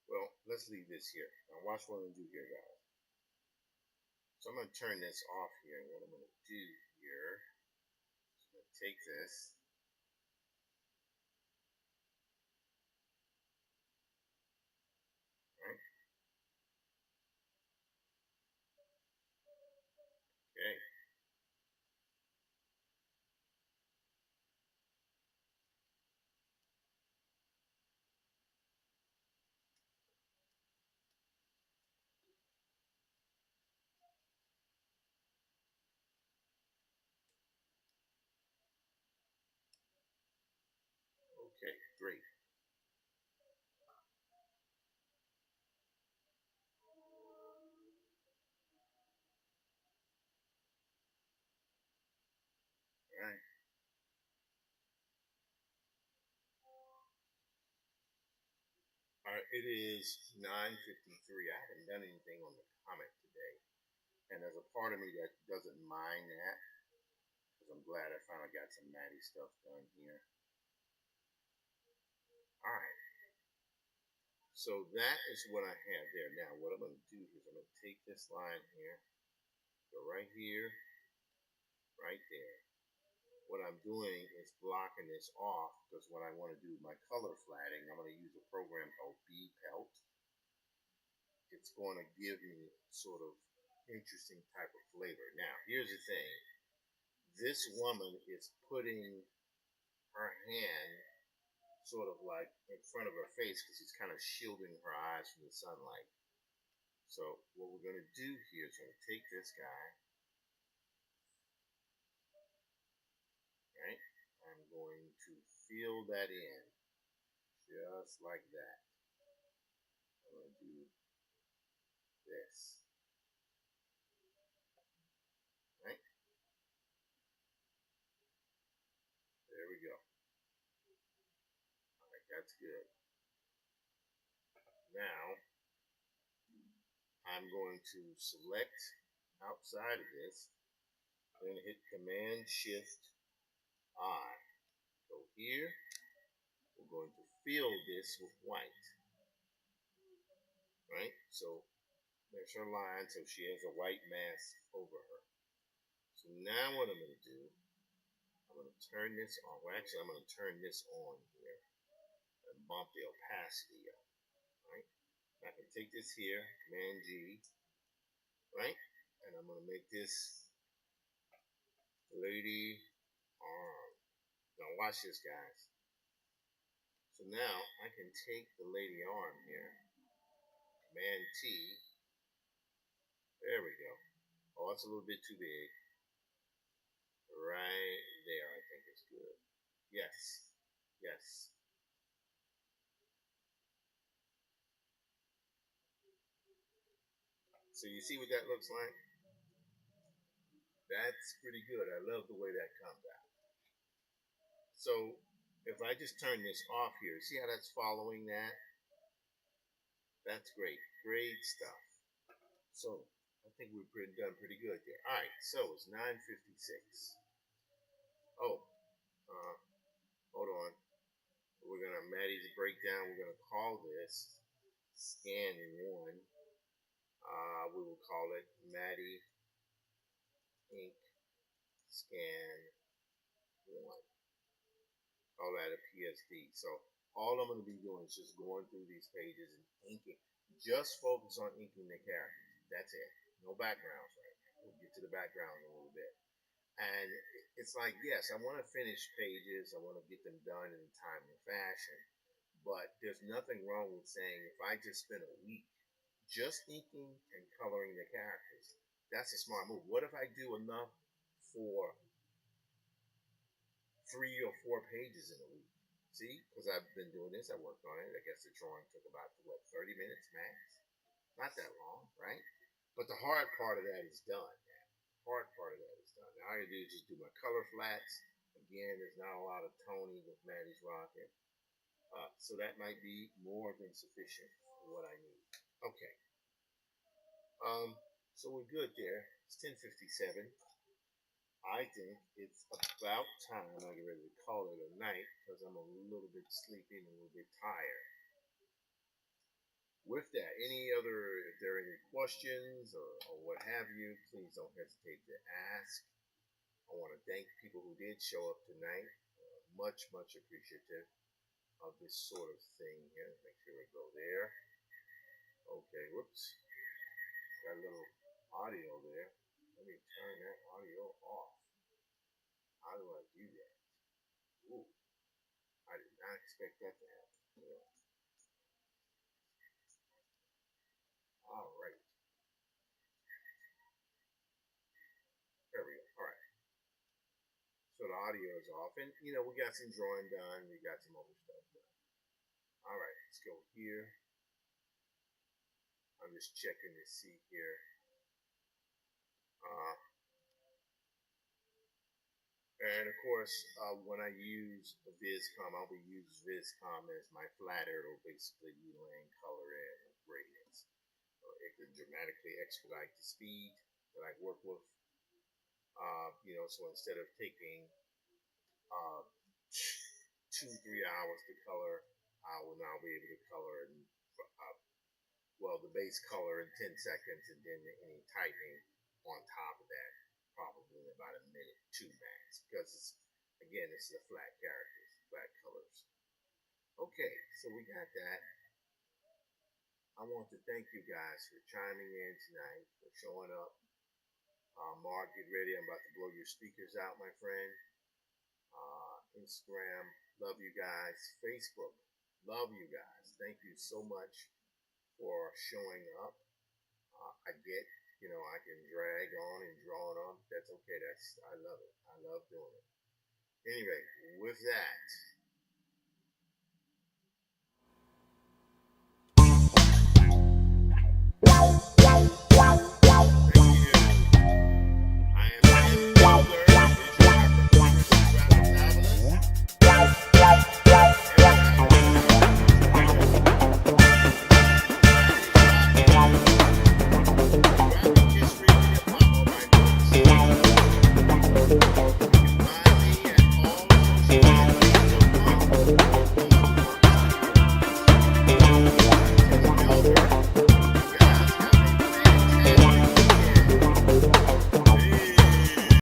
Well, let's leave this here. Now watch what I'm gonna do here, guys. So I'm gonna turn this off here. And what I'm gonna do here is I'm gonna take this. Right? Okay. Okay, great. All right. All right. It is 9:53. I haven't done anything on the comment today, and there's a part of me that doesn't mind that because I'm glad I finally got some Maddie stuff done here. All right. So that is what I have there. Now, what I'm going to do is I'm going to take this line here, go right here, right there. What I'm doing is blocking this off because what I want to do my color flatting, I'm going to use a program called B-Pelt. It's going to give me sort of interesting type of flavor. Now, here's the thing. This woman is putting her hand sort of like in front of her face because she's kind of shielding her eyes from the sunlight. So what we're going to do here is going to take this guy, right? I'm going to fill that in just like that. I'm going to do this, right? There we go. All right, that's good. Now I'm going to select outside of this. I'm going to hit Command Shift I. Go here. We're going to fill this with white, right? So there's her line, so she has a white mask over her. So now what I'm going to do, I'm going to turn this on. Well, actually, I'm going to turn this on here and bump the opacity up, right? I can take this here, Command G, right? And I'm going to make this lady arm. Now watch this, guys. So now I can take the lady arm here, Command T. There we go. Oh, it's a little bit too big. Right there, I think it's good. Yes. Yes. So you see what that looks like? That's pretty good. I love the way that comes out. So if I just turn this off here, see how that's following that? That's great. Great stuff. So I think we've done pretty good there. All right, so it's 9:56. Oh, hold on. We're gonna Maddie's breakdown. We're gonna call this scan one. We will call it Maddie Ink Scan One. Call that a PSD. So all I'm going to be doing is just going through these pages and inking. Just focus on inking the characters. That's it. No backgrounds right now. We'll get to the background in a little bit. And it's like, yes, I want to finish pages. I want to get them done in a timely fashion. But there's nothing wrong with saying if I just spend a week just inking and coloring the characters, that's a smart move. What if I do enough for 3 or 4 pages in a week? See, because I've been doing this, I worked on it. I guess the drawing took about 30 minutes max. Not that long, right? But the hard part of that is done. Now. Hard part of that is done. Now all I gotta do is just do my color flats. Again, there's not a lot of toning with Maddie's Rocket. So that might be more than sufficient for what I need. Okay. So we're good there. It's 10:57. I think it's about time I get ready to call it a night because I'm a little bit sleepy and a little bit tired. With that, if there are any questions or what have you, please don't hesitate to ask. I want to thank people who did show up tonight. Much appreciative of this sort of thing here. Make sure we go there. Okay, whoops. Got a little audio there. Let me turn that audio off. How do I do that? Ooh, I did not expect that to happen. Yeah. All right. There we go. All right. So the audio is off, and we got some drawing done. We got some other stuff done. All right, let's go here. I'm just checking to see here. And of course, when I use VizCom, I'll be using VizCom as my flatter, or basically and color and gradients. It can dramatically expedite the speed that I work with. So instead of taking 2-3 hours to color, I will now be able to color the base color in 10 seconds, and then any tightening on top of that probably in about a minute, 2 max, because it's the flat characters, flat colors. Okay, so we got that. I want to thank you guys for chiming in tonight, for showing up. Mark, get ready. I'm about to blow your speakers out, my friend. Instagram, love you guys. Facebook, love you guys. Thank you so much for showing up. I get, I can drag on and draw on. That's okay. I love it. I love doing it. Anyway, with that,